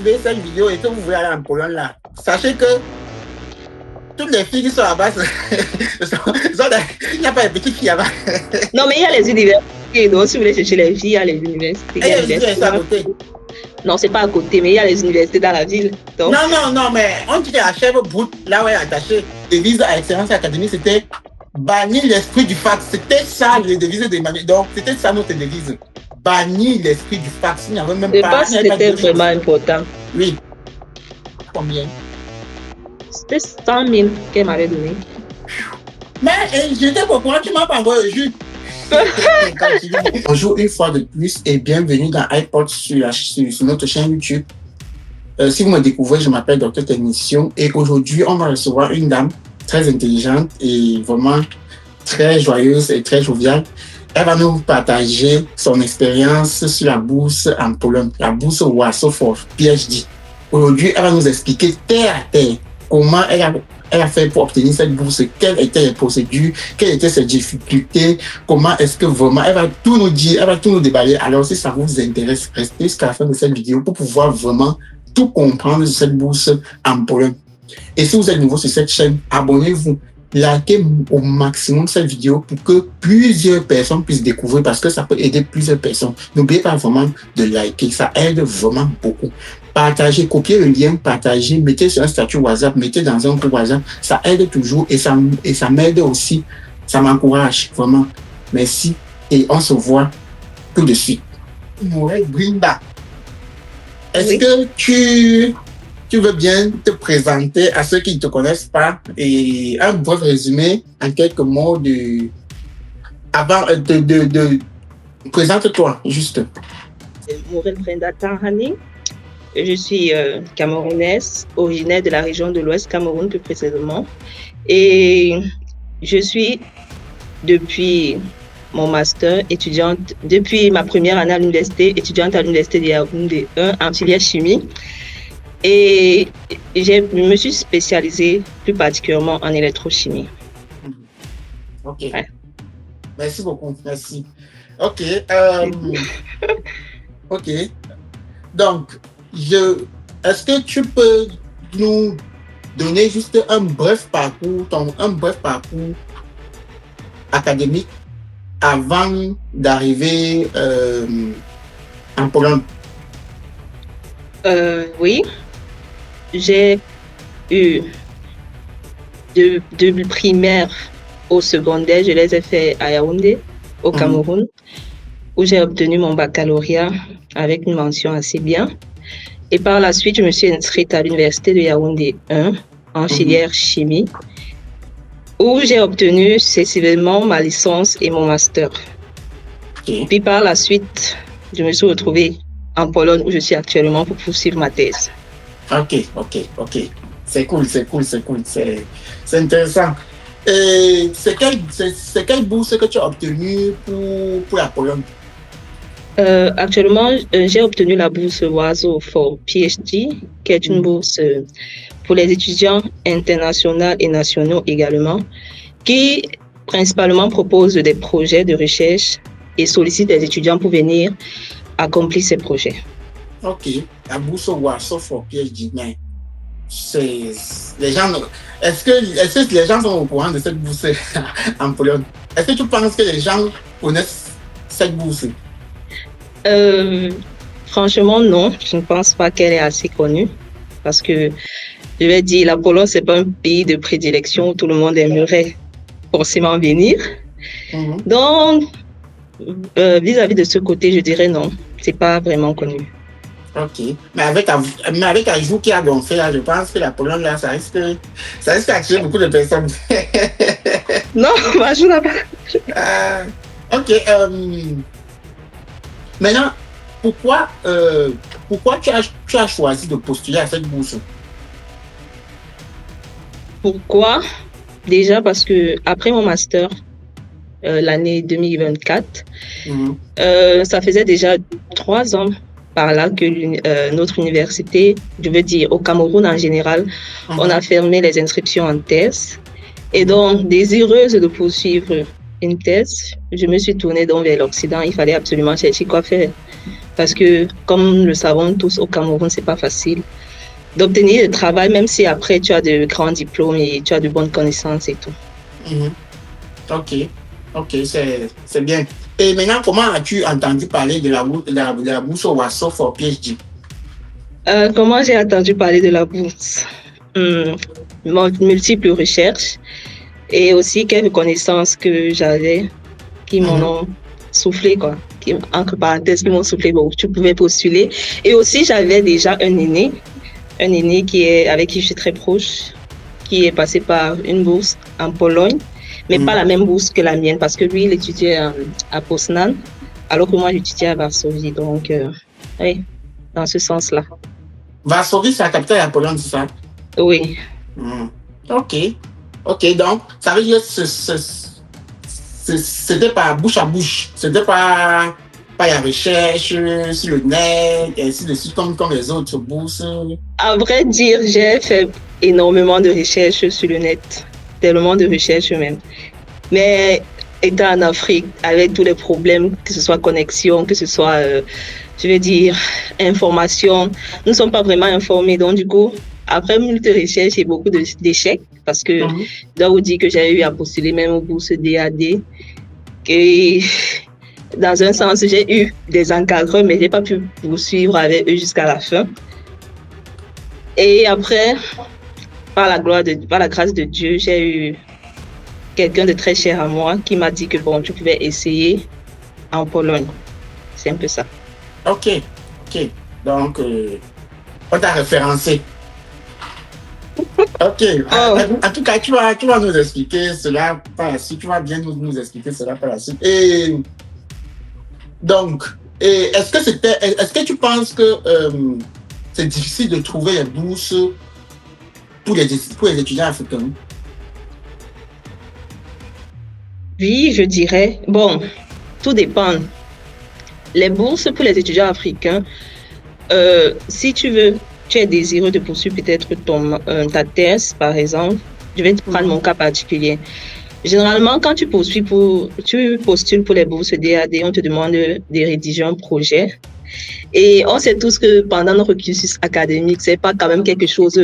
suivez cette vidéo et que vous voulez aller en Pologne là, sachez que toutes les filles qui sont là-bas, il n'y a pas de petites filles là-bas. Non, mais il y a les universités. Donc, si vous voulez chercher les filles, il y a les universités. Et il y a les universités à côté. Non, c'est pas à côté, mais il y a les universités dans la ville. Donc... Non, mais on dit qu'à Chèvre Brut, là où elle est attachée, devise à Excellence Académie, c'était bannir l'esprit du fax. C'était ça, les devises d'Emmanuel. Donc, c'était ça notre devise. Bannir l'esprit du fax. Il n'y avait même je pas. Je pense que c'était vraiment important. Oui. Combien? C'était 100 000 qu'elle m'avait donné. Mais j'étais au courant, tu m'as pas envoyé le jus. Bonjour une fois de plus et bienvenue dans iPod sur notre chaîne YouTube. Si vous me découvrez, je m'appelle Dr Technicien et aujourd'hui on va recevoir une dame très intelligente et vraiment très joyeuse et très joviale. Elle va nous partager son expérience sur la bourse en Pologne, la bourse Warsaw for PhD. Aujourd'hui, elle va nous expliquer terre à terre comment elle a fait pour obtenir cette bourse, quelles étaient les procédures, quelles étaient ses difficultés, comment est-ce que vraiment, elle va tout nous dire, elle va tout nous déballer. Alors si ça vous intéresse, restez jusqu'à la fin de cette vidéo pour pouvoir vraiment tout comprendre de cette bourse en Pologne. Et si vous êtes nouveau sur cette chaîne, abonnez-vous, likez au maximum cette vidéo pour que plusieurs personnes puissent découvrir parce que ça peut aider plusieurs personnes. N'oubliez pas vraiment de liker, ça aide vraiment beaucoup. Partagez, copiez le lien, partagez, mettez sur un statut WhatsApp, mettez dans un groupe WhatsApp, ça aide toujours et ça m'aide aussi, ça m'encourage vraiment. Merci et on se voit tout de suite. Brinda, est-ce que tu veux bien te présenter à ceux qui ne te connaissent pas et un bref résumé en quelques mots avant de présente-toi juste. Maureen Brenda Tanhani. Je suis camerounaise, originaire de la région de l'Ouest Cameroun plus précisément. Et je suis, depuis mon master, étudiante, depuis ma première année à l'université, étudiante à l'université de Yaoundé 1 en filière chimie. Et je me suis spécialisée plus particulièrement en électrochimie. Ok. Ouais. Merci beaucoup. Merci. Ok. Ok. Donc, est-ce que tu peux nous donner juste un bref parcours académique avant d'arriver en Pologne? Oui. J'ai eu de primaire au secondaire, je les ai fait à Yaoundé, au Cameroun, où j'ai obtenu mon baccalauréat avec une mention assez bien. Et par la suite, je me suis inscrite à l'université de Yaoundé 1 en filière chimie, où j'ai obtenu successivement ma licence et mon master. Okay. Puis par la suite, je me suis retrouvée en Pologne où je suis actuellement pour poursuivre ma thèse. Ok. C'est cool. C'est intéressant. Et c'est quelle bourse que tu as obtenue pour la Pologne? Actuellement, j'ai obtenu la bourse Warsaw for PhD, qui est une bourse pour les étudiants internationaux et nationaux également, qui principalement propose des projets de recherche et sollicite des étudiants pour venir accomplir ces projets. Ok, la bourse Warsaw for PhD, mais les gens, est-ce que les gens sont au courant de cette bourse en Pologne? Est-ce que tu penses que les gens connaissent cette bourse? Franchement, non, je ne pense pas qu'elle est assez connue parce que, je vais dire, la Pologne, c'est pas un pays de prédilection où tout le monde aimerait forcément venir. Donc, vis-à-vis de ce côté, je dirais non, c'est pas vraiment connu. Ok, mais avec un jour qui a gonflé, là, je pense que la Pologne, là, ça risque d'attirer beaucoup de personnes. Non, ma joue n'a pas. Ok, maintenant, pourquoi tu as choisi de postuler à cette bourse? Pourquoi? Déjà parce que après mon master, l'année 2024, ça faisait déjà 3 ans par là que notre université, je veux dire au Cameroun en général, on a fermé les inscriptions en thèse. Et donc, désireuse de poursuivre une thèse, je me suis tournée donc vers l'Occident. Il fallait absolument chercher quoi faire. Parce que, comme nous le savons tous, au Cameroun, c'est pas facile d'obtenir le travail, même si après tu as de grands diplômes et tu as de bonnes connaissances et tout. Ok, c'est bien. Et maintenant, comment as-tu entendu parler de la bourse WASO for PhD? Comment j'ai entendu parler de la bourse? Multiples recherches et aussi quelques connaissances que j'avais qui m'en ont soufflé, quoi. Entre parenthèses, qui m'ont soufflé. Bon, tu pouvais postuler. Et aussi, j'avais déjà un aîné avec qui je suis très proche, qui est passé par une bourse en Pologne, mais pas la même bourse que la mienne, parce que lui, il étudiait à Poznan, alors que moi, j'étudiais à Varsovie. Donc, oui, dans ce sens-là. Varsovie, c'est la capitale de la Pologne, c'est ça? Oui. Ok, donc, ça veut dire que c'était pas bouche à bouche, c'était pas la recherche sur le net, et ainsi de suite, comme les autres bourses. À vrai dire, j'ai fait énormément de recherches sur le net, tellement de recherches même. Mais étant en Afrique, avec tous les problèmes, que ce soit connexion, que ce soit, je vais dire, information, nous ne sommes pas vraiment informés. Donc, du coup, après multiples recherches et beaucoup d'échecs, parce que je dois vous dire que j'ai eu à postuler même aux bourses DAD, et dans un sens, j'ai eu des encadreurs, mais je n'ai pas pu poursuivre avec eux jusqu'à la fin. Et après, par la grâce de Dieu, j'ai eu quelqu'un de très cher à moi qui m'a dit que bon, tu pouvais essayer en Pologne. C'est un peu ça. Ok. Donc, on t'a référencé. Ok. En tout cas, tu vas nous expliquer cela par la suite. Tu vas bien nous expliquer cela par la suite. Et donc, est-ce que tu penses que c'est difficile de trouver les bourses pour les étudiants africains? Oui, je dirais. Bon, tout dépend. Les bourses pour les étudiants africains, si tu es désireux de poursuivre peut-être ta thèse, par exemple, je vais te prendre mon cas particulier. Généralement, quand tu postules pour les bourses DAD, on te demande de rédiger un projet. Et on sait tous que pendant notre cursus académique, c'est pas quand même quelque chose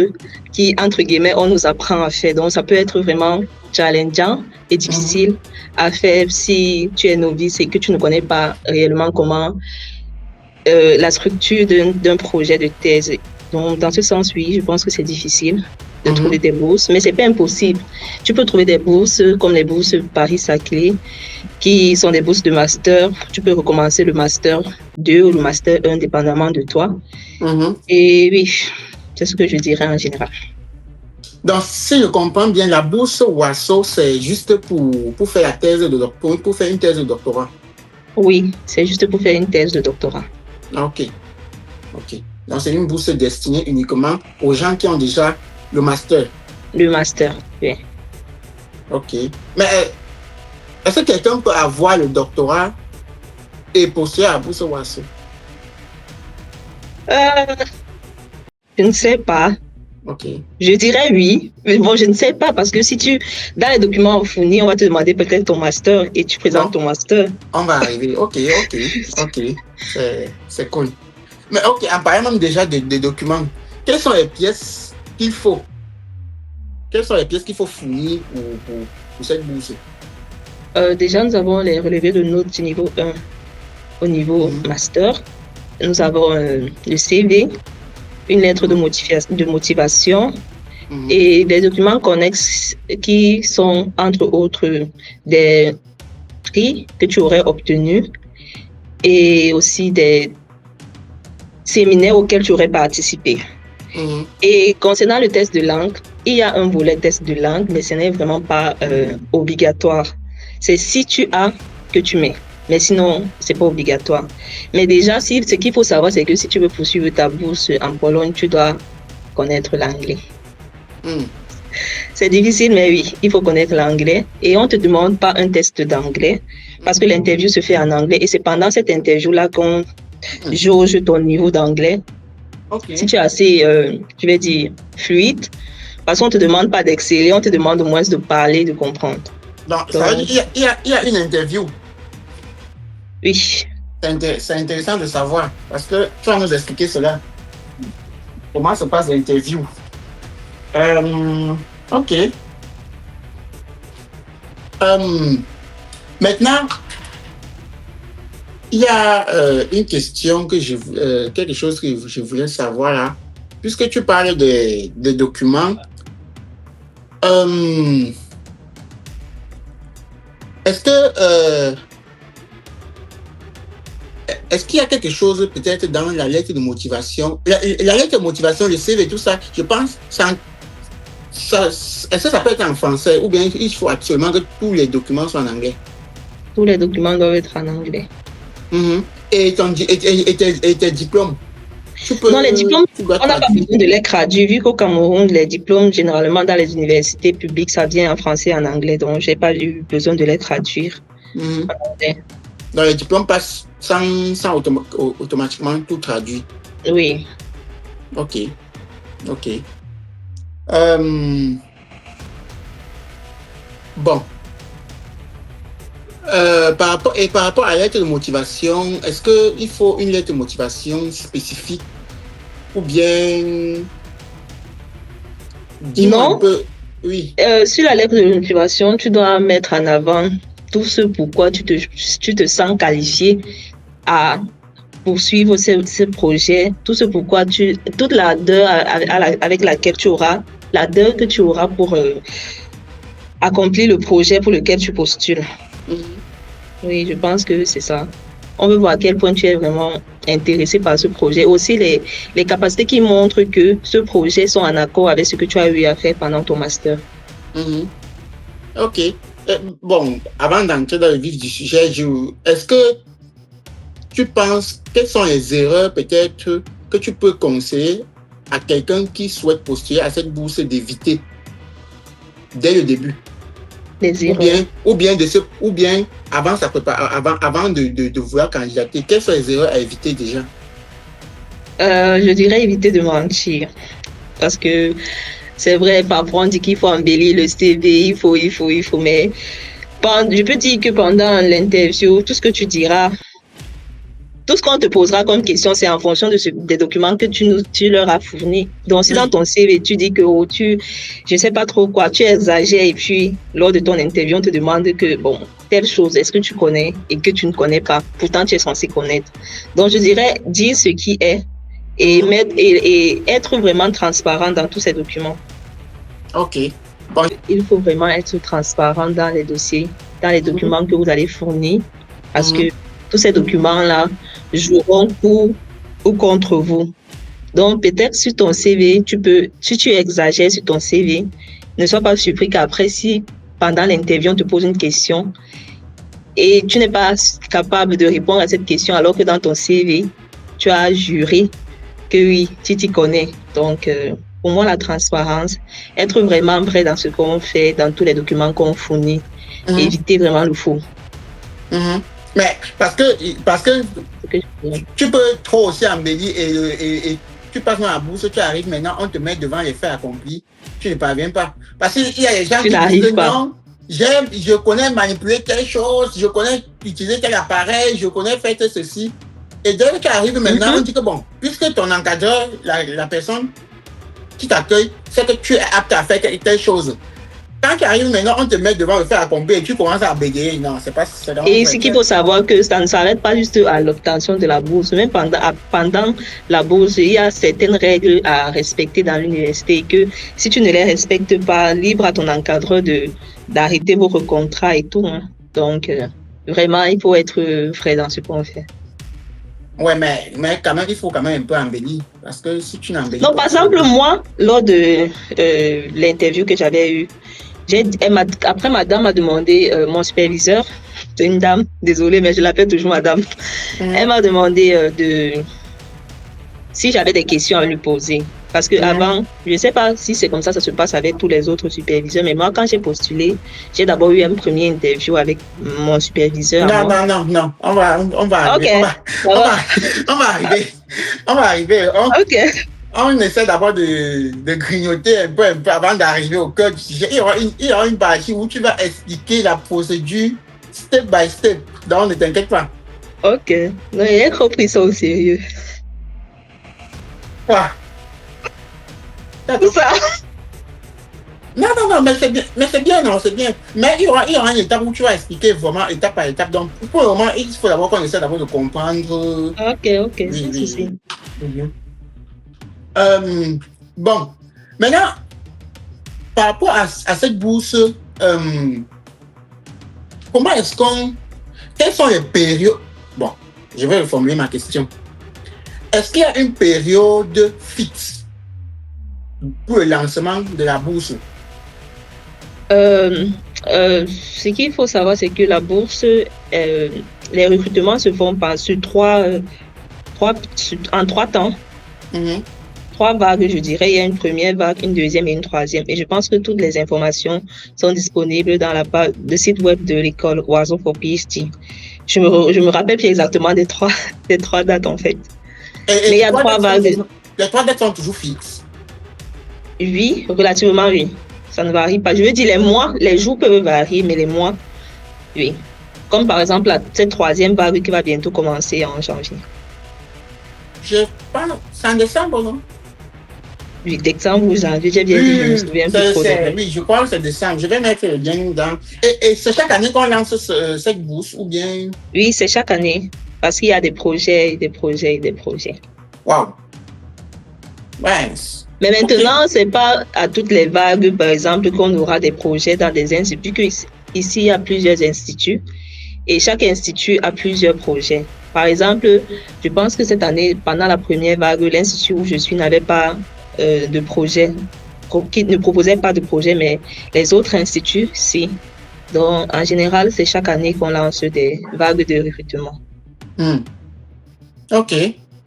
qui, entre guillemets, on nous apprend à faire. Donc, ça peut être vraiment challengeant et difficile à faire si tu es novice et que tu ne connais pas réellement comment la structure d'un projet de thèse. Donc, dans ce sens, oui, je pense que c'est difficile de trouver des bourses, mais c'est pas impossible. Tu peux trouver des bourses comme les bourses Paris-Saclay, qui sont des bourses de master. Tu peux recommencer le master 2 ou le master 1, dépendamment de toi. Et oui, c'est ce que je dirais en général. Donc, si je comprends bien, la bourse WASO, c'est juste pour faire la thèse de doctorat, pour faire une thèse de doctorat. Oui, c'est juste pour faire une thèse de doctorat. Ok. Donc, c'est une bourse destinée uniquement aux gens qui ont déjà le master. Le master, oui. Ok. Mais est-ce que quelqu'un peut avoir le doctorat et postuler à la bourse WASO? Je ne sais pas. Ok. Je dirais oui, mais bon, je ne sais pas parce que dans les documents fournis, on va te demander peut-être ton master et tu présentes ton master. On va arriver. Ok. C'est cool. Mais ok, en parlant même déjà des documents, quelles sont les pièces qu'il faut? Quelles sont les pièces qu'il faut fournir pour cette bourse? Déjà, nous avons les relevés de notes du niveau 1 au niveau master. Nous avons le CV, une lettre de motivation et des documents connexes qui sont, entre autres, des prix que tu aurais obtenus et aussi des séminaires auxquels tu aurais participé. Et concernant le test de langue, il y a un volet test de langue, mais ce n'est vraiment pas obligatoire. C'est si tu as que tu mets. Mais sinon, ce n'est pas obligatoire. Mais déjà, ce qu'il faut savoir, c'est que si tu veux poursuivre ta bourse en Pologne, tu dois connaître l'anglais. C'est difficile, mais oui, il faut connaître l'anglais. Et on ne te demande pas un test d'anglais parce que l'interview se fait en anglais. Et c'est pendant cette interview-là qu'on jauge ton niveau d'anglais. Si tu es assez, je vais dire, fluide, parce qu'on ne te demande pas d'exceller, on te demande au moins de parler, de comprendre. Donc, ça veut dire qu'il y a une interview. Oui. C'est intéressant de savoir parce que tu vas nous expliquer cela. Comment se passe l'interview? Ok. Maintenant, il y a une question quelque chose que je voulais savoir là. Puisque tu parles des documents, est-ce qu'il y a quelque chose peut-être dans la lettre de motivation, la lettre de motivation, le CV et tout ça, je pense, est-ce que ça peut être en français ou bien il faut absolument que tous les documents soient en anglais? Tous les documents doivent être en anglais. Et tes diplômes? Non, les diplômes, on n'a pas besoin de les traduire, vu qu'au Cameroun, les diplômes, généralement, dans les universités publiques, ça vient en français et en anglais, donc je n'ai pas eu besoin de les traduire en anglais. Donc, les diplômes passent sans automatiquement tout traduit? Oui. Ok. Bon. Par rapport à la lettre de motivation, est-ce qu'il faut une lettre de motivation spécifique ou bien... Non. Un peu. Oui. Sur la lettre de motivation, tu dois mettre en avant tout ce pourquoi tu te sens qualifié à poursuivre ce projet, tout ce pourquoi toute l'ardeur avec laquelle tu auras, l'ardeur que tu auras pour accomplir le projet pour lequel tu postules. Oui, je pense que c'est ça. On veut voir à quel point tu es vraiment intéressé par ce projet. Aussi, les capacités qui montrent que ce projet sont en accord avec ce que tu as eu à faire pendant ton master. Ok. Bon, avant d'entrer dans le vif du sujet, est-ce que tu penses, quelles sont les erreurs peut-être que tu peux conseiller à quelqu'un qui souhaite postuler à cette bourse d'éviter dès le début? Ou bien avant de vouloir candidater, quelles sont les erreurs à éviter déjà? Je dirais éviter de mentir. Parce que c'est vrai, parfois on dit qu'il faut embellir le CV, il faut, mais je peux dire que pendant l'interview, tout ce que tu diras, tout ce qu'on te posera comme question, c'est en fonction des documents que tu leur as fournis. Donc, si dans ton CV, tu dis que je ne sais pas trop quoi, tu exagères et puis lors de ton interview, on te demande que, telle chose, est-ce que tu connais et que tu ne connais pas. Pourtant, tu es censé connaître. Donc, je dirais dire ce qui est et être vraiment transparent dans tous ces documents. Ok. Bon. Il faut vraiment être transparent dans les dossiers, dans les documents que vous allez fournir, parce que tous ces documents-là joueront pour ou contre vous. Donc, peut-être sur ton CV, si tu exagères sur ton CV, ne sois pas surpris qu'après, si pendant l'interview, on te pose une question et tu n'es pas capable de répondre à cette question alors que dans ton CV, tu as juré que oui, tu t'y connais. Donc, pour moi, la transparence, être vraiment vrai dans ce qu'on fait, dans tous les documents qu'on fournit, éviter vraiment le faux. Mais parce que tu peux trop aussi embellir et tu passes dans la bourse, tu arrives maintenant, on te met devant les faits accomplis, tu ne parviens pas. Parce qu'il y a des gens qui disent non, je connais manipuler telle chose, je connais utiliser tel appareil, je connais faire ceci. Et dès que tu arrives maintenant, on dit que bon, puisque ton encadreur, la personne qui t'accueille, c'est que tu es apte à faire telle chose. Quand tu arrives maintenant, on te met devant le fait accompli et tu commences à bégayer. Non, c'est pas ça. Et ce qu'il faut savoir, que ça ne s'arrête pas juste à l'obtention de la bourse. Même pendant la bourse, il y a certaines règles à respecter dans l'université et que si tu ne les respectes pas, libre à ton encadreur d'arrêter votre contrat et tout. Donc, vraiment, il faut être vrai dans ce qu'on fait. Ouais, mais quand même, il faut quand même un peu embellir. Parce que si tu n'embellis pas... Non, par exemple, moi, lors de l'interview que j'avais eue, après, madame m'a demandé, mon superviseur, c'est une dame, désolée, mais je l'appelle toujours madame. Elle m'a demandé si j'avais des questions à lui poser. Parce que avant, je ne sais pas si c'est comme ça se passe avec tous les autres superviseurs, mais moi, quand j'ai postulé, j'ai d'abord eu un premier interview avec mon superviseur. Non. On va arriver. Okay. On va arriver. Ok. On essaie d'abord de grignoter un peu avant d'arriver au cœur du sujet. Il y aura une partie où tu vas expliquer la procédure step by step. Donc, ne t'inquiète pas. Ok. Non, il a trop pris ça au sérieux. Quoi? Tout ça. Non, non, non, mais c'est bien, non, c'est bien. Mais il y aura une étape où tu vas expliquer vraiment étape par étape. Donc, pour le moment, il faut d'abord qu'on essaie d'abord de comprendre. Ok, ok, Oui, sans oui, souci. oui. Mhm. Euh, bon, maintenant, par rapport à cette bourse, comment est-ce qu'on. Quelles sont les périodes. Bon, je vais reformuler ma question. Est-ce qu'il y a une période fixe pour le lancement de la bourse? Euh, Ce qu'il faut savoir, c'est que la bourse, les recrutements se font sur en 3 temps, Mhm. 3 vagues, je dirais. Il y a une première vague, une deuxième et une troisième. Et je pense que toutes les informations sont disponibles dans le site web de l'école Oiseau for PhD. Je me rappelle plus exactement des trois dates, en fait. Et Mais il y a 3 vagues. les trois dates sont toujours fixes. Oui, relativement, oui. Ça ne varie pas. Je veux dire, les mois, les jours peuvent varier, mais les mois, oui. Comme par exemple, cette troisième vague qui va bientôt commencer en janvier. Je pense, c'est en décembre, non? Oui, décembre ou janvier, j'ai bien dit, je ne me Oui, souviens plus trop. oui, je crois que c'est décembre. Je vais mettre le lien dans. Et c'est chaque année qu'on lance cette bourse ou bien. Oui, c'est chaque année. Parce qu'il y a des projets, des projets, des projets. Waouh! Ouais. Mais Ok. maintenant, c'est pas à toutes les vagues, par exemple, qu'on aura des projets dans des instituts. Ici, il y a plusieurs instituts et chaque institut a plusieurs projets. Par exemple, je pense que cette année, pendant la première vague, l'institut où je suis n'avait pas de projet, qui ne proposait pas de projet, mais les autres instituts, si. Donc, en général, c'est chaque année qu'on lance des vagues de recrutement. Hmm. Ok.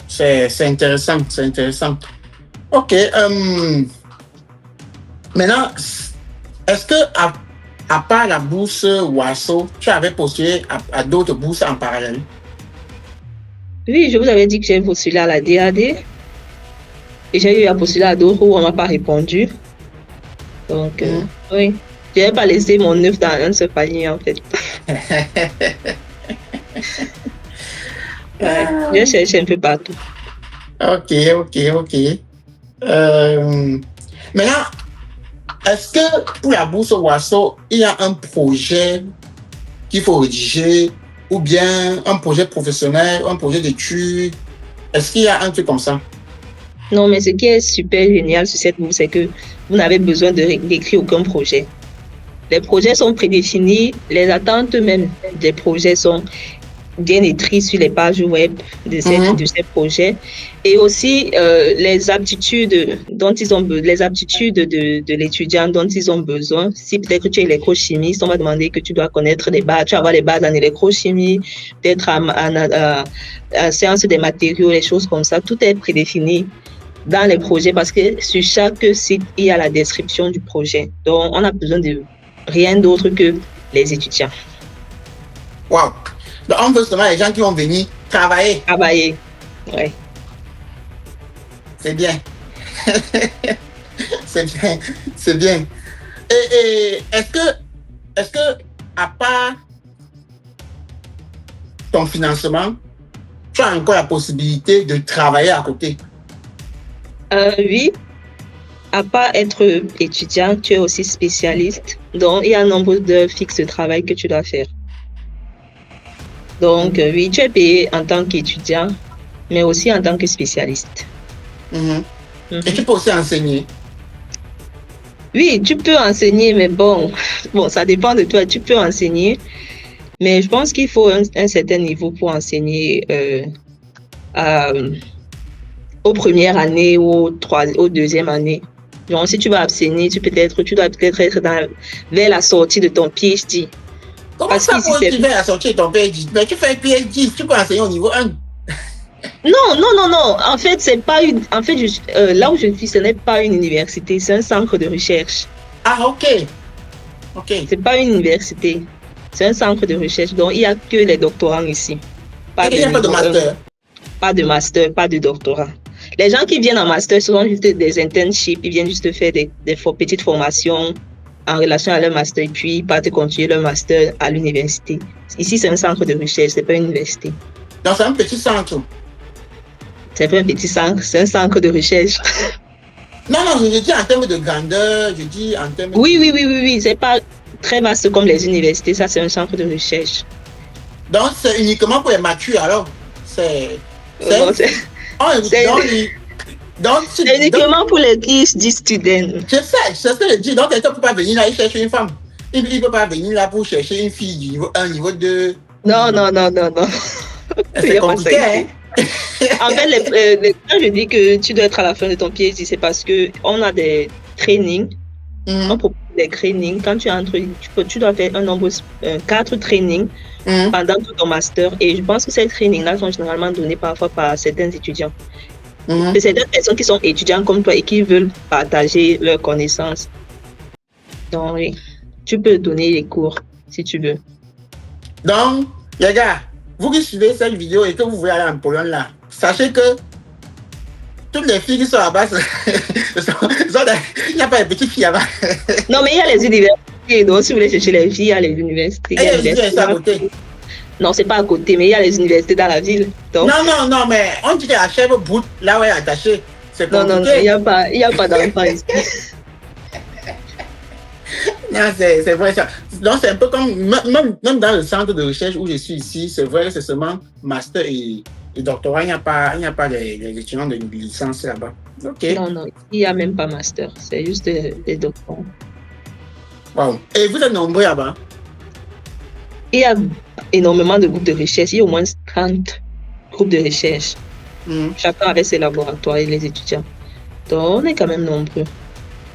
C'est intéressant. C'est intéressant. Ok. Maintenant, est-ce que à part la bourse WASO, tu avais postulé à d'autres bourses en parallèle? Oui, je vous avais dit que j'ai postulé à la DAD et j'ai eu à postuler à d'autres où on m'a pas répondu. Donc, Hmm. oui, je n'ai pas laissé mon œuf dans un seul panier, en fait. Ouais, j'ai cherché un peu partout. Ok, ok, ok. Euh, Maintenant, est-ce que pour la bourse WASO, il y a un projet qu'il faut rédiger ou bien un projet professionnel, un projet d'études? Est-ce qu'il y a un truc comme ça? Non, mais ce qui est super génial sur cette bourse, c'est que vous n'avez besoin d'écrire aucun projet. Les projets sont prédéfinis, les attentes même des projets sont bien écrites sur les pages web de ces projets et aussi les aptitudes les aptitudes de l'étudiant dont ils ont besoin. Si peut-être que tu es électrochimiste, on va demander que tu dois connaître les bases, tu vas avoir les bases en électrochimie, peut-être en sciences des matériaux, les choses comme ça. Tout est prédéfini dans les projets parce que sur chaque site, il y a la description du projet. Donc, on a besoin de rien d'autre que les étudiants. Wow. Donc, on veut seulement les gens qui vont venir travailler. Travailler. Ouais. C'est bien. C'est bien. C'est bien. Et est-ce que, à part ton financement, tu as encore la possibilité de travailler à côté? Oui, à part être étudiant, tu es aussi spécialiste. Donc, il y a un nombre d'heures fixes de travail que tu dois faire. Donc, oui, tu es payé en tant qu'étudiant, mais aussi en tant que spécialiste. Et tu peux aussi enseigner? Oui, tu peux enseigner, mais bon, ça dépend de toi. Tu peux enseigner, mais je pense qu'il faut un certain niveau pour enseigner aux premières années ou aux deuxième année. Donc, si tu vas enseigner, tu dois peut-être être vers la sortie de ton PhD. Comment Parce ça qu'ici, pour tu vas sortir ton PhD? Mais tu fais un PhD, tu peux enseigner au niveau 1. Non, non, non, non. En fait, c'est pas une. En fait, là où je suis, ce n'est pas une université, c'est un centre de recherche. Ah, ok. Ok. C'est pas une université, c'est un centre de recherche. Donc, il n'y a que les doctorants ici. Pas Et de il n'y a pas de niveau 1, master? pas de master, pas de doctorat. Les gens qui viennent en master, ce sont juste des internships, ils viennent juste faire des petites formations en relation à leur master, et puis ils partent continuer leur master à l'université. Ici, c'est un centre de recherche, c'est pas une université. Donc, c'est un petit centre. C'est pas un petit centre, c'est un centre de recherche. Non, je dis en termes de grandeur, je dis en termes Oui. C'est pas très vaste comme les universités. Ça, c'est un centre de recherche. Donc, c'est uniquement pour les matures, alors. C'est uniquement pour les PhD students. C'est ce que je dis. Donc, quelqu'un ne peut pas venir là et chercher une femme. Il ne peut pas venir là pour chercher une fille du niveau 1, niveau 2. Non. C'est compliqué, hein? En fait, quand je dis que tu dois être à la fin de ton PhD, c'est parce qu'on a des trainings. On propose des trainings. Quand tu entres, tu dois faire un nombre, 4 trainings pendant tout ton master. Et je pense que ces trainings-là sont généralement donnés parfois par certains étudiants. C'est certaines personnes qui sont étudiants comme toi et qui veulent partager leurs connaissances. Donc, oui, tu peux donner les cours si tu veux. Donc, les gars, vous qui suivez cette vidéo et que vous voulez aller en Pologne là, sachez que toutes les filles qui sont là-bas, il n'y a pas de petites filles là-bas. Non, mais il y a les universités. Donc, si vous voulez chercher les filles, il y a les universités. Il y a les universités à côté. Non, c'est pas à côté, mais il y a les universités dans la ville. Donc... Non, mais on dit que la chèvre bout là où elle est attachée. C'est compliqué. Non, il n'y a pas d'enfant ici. Non, c'est vrai ça. Donc, c'est un peu comme, même dans le centre de recherche où je suis ici, c'est vrai que c'est seulement master et doctorat. Il n'y a pas les étudiants de licence là-bas. Ok. Non, il n'y a même pas master. C'est juste des doctorants. Wow. Et vous êtes nombreux là-bas? Il y a énormément de groupes de recherche. Il y a au moins 30 groupes de recherche. Chacun avec ses laboratoires et les étudiants. Donc, on est quand même nombreux.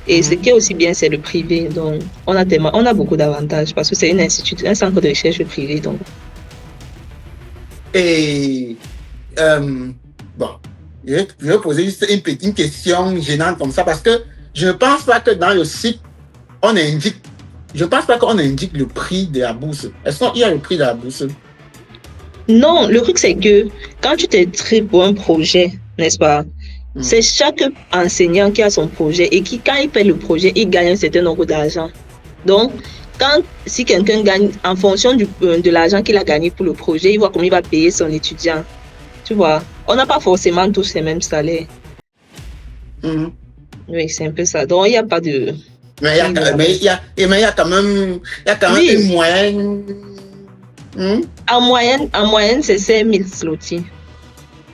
Et ce qui est aussi bien, c'est le privé. Donc, on a beaucoup d'avantages parce que c'est un centre de recherche privé. Donc. Et, bon, je vais poser juste une petite question gênante comme ça parce que je ne pense pas que dans le site, on indique le prix de la bourse. Est-ce qu'il y a le prix de la bourse? Non, le truc, c'est que quand tu t'inscris pour un projet, n'est-ce pas? C'est chaque enseignant qui a son projet et qui, quand il fait le projet, il gagne un certain nombre d'argent. Donc, si quelqu'un gagne, en fonction de l'argent qu'il a gagné pour le projet, il voit comment il va payer son étudiant. Tu vois, on n'a pas forcément tous les mêmes salaires. Oui, c'est un peu ça. Donc, il n'y a pas de... Mais il y a quand même une moyenne. En moyenne, c'est 5 000 zloty.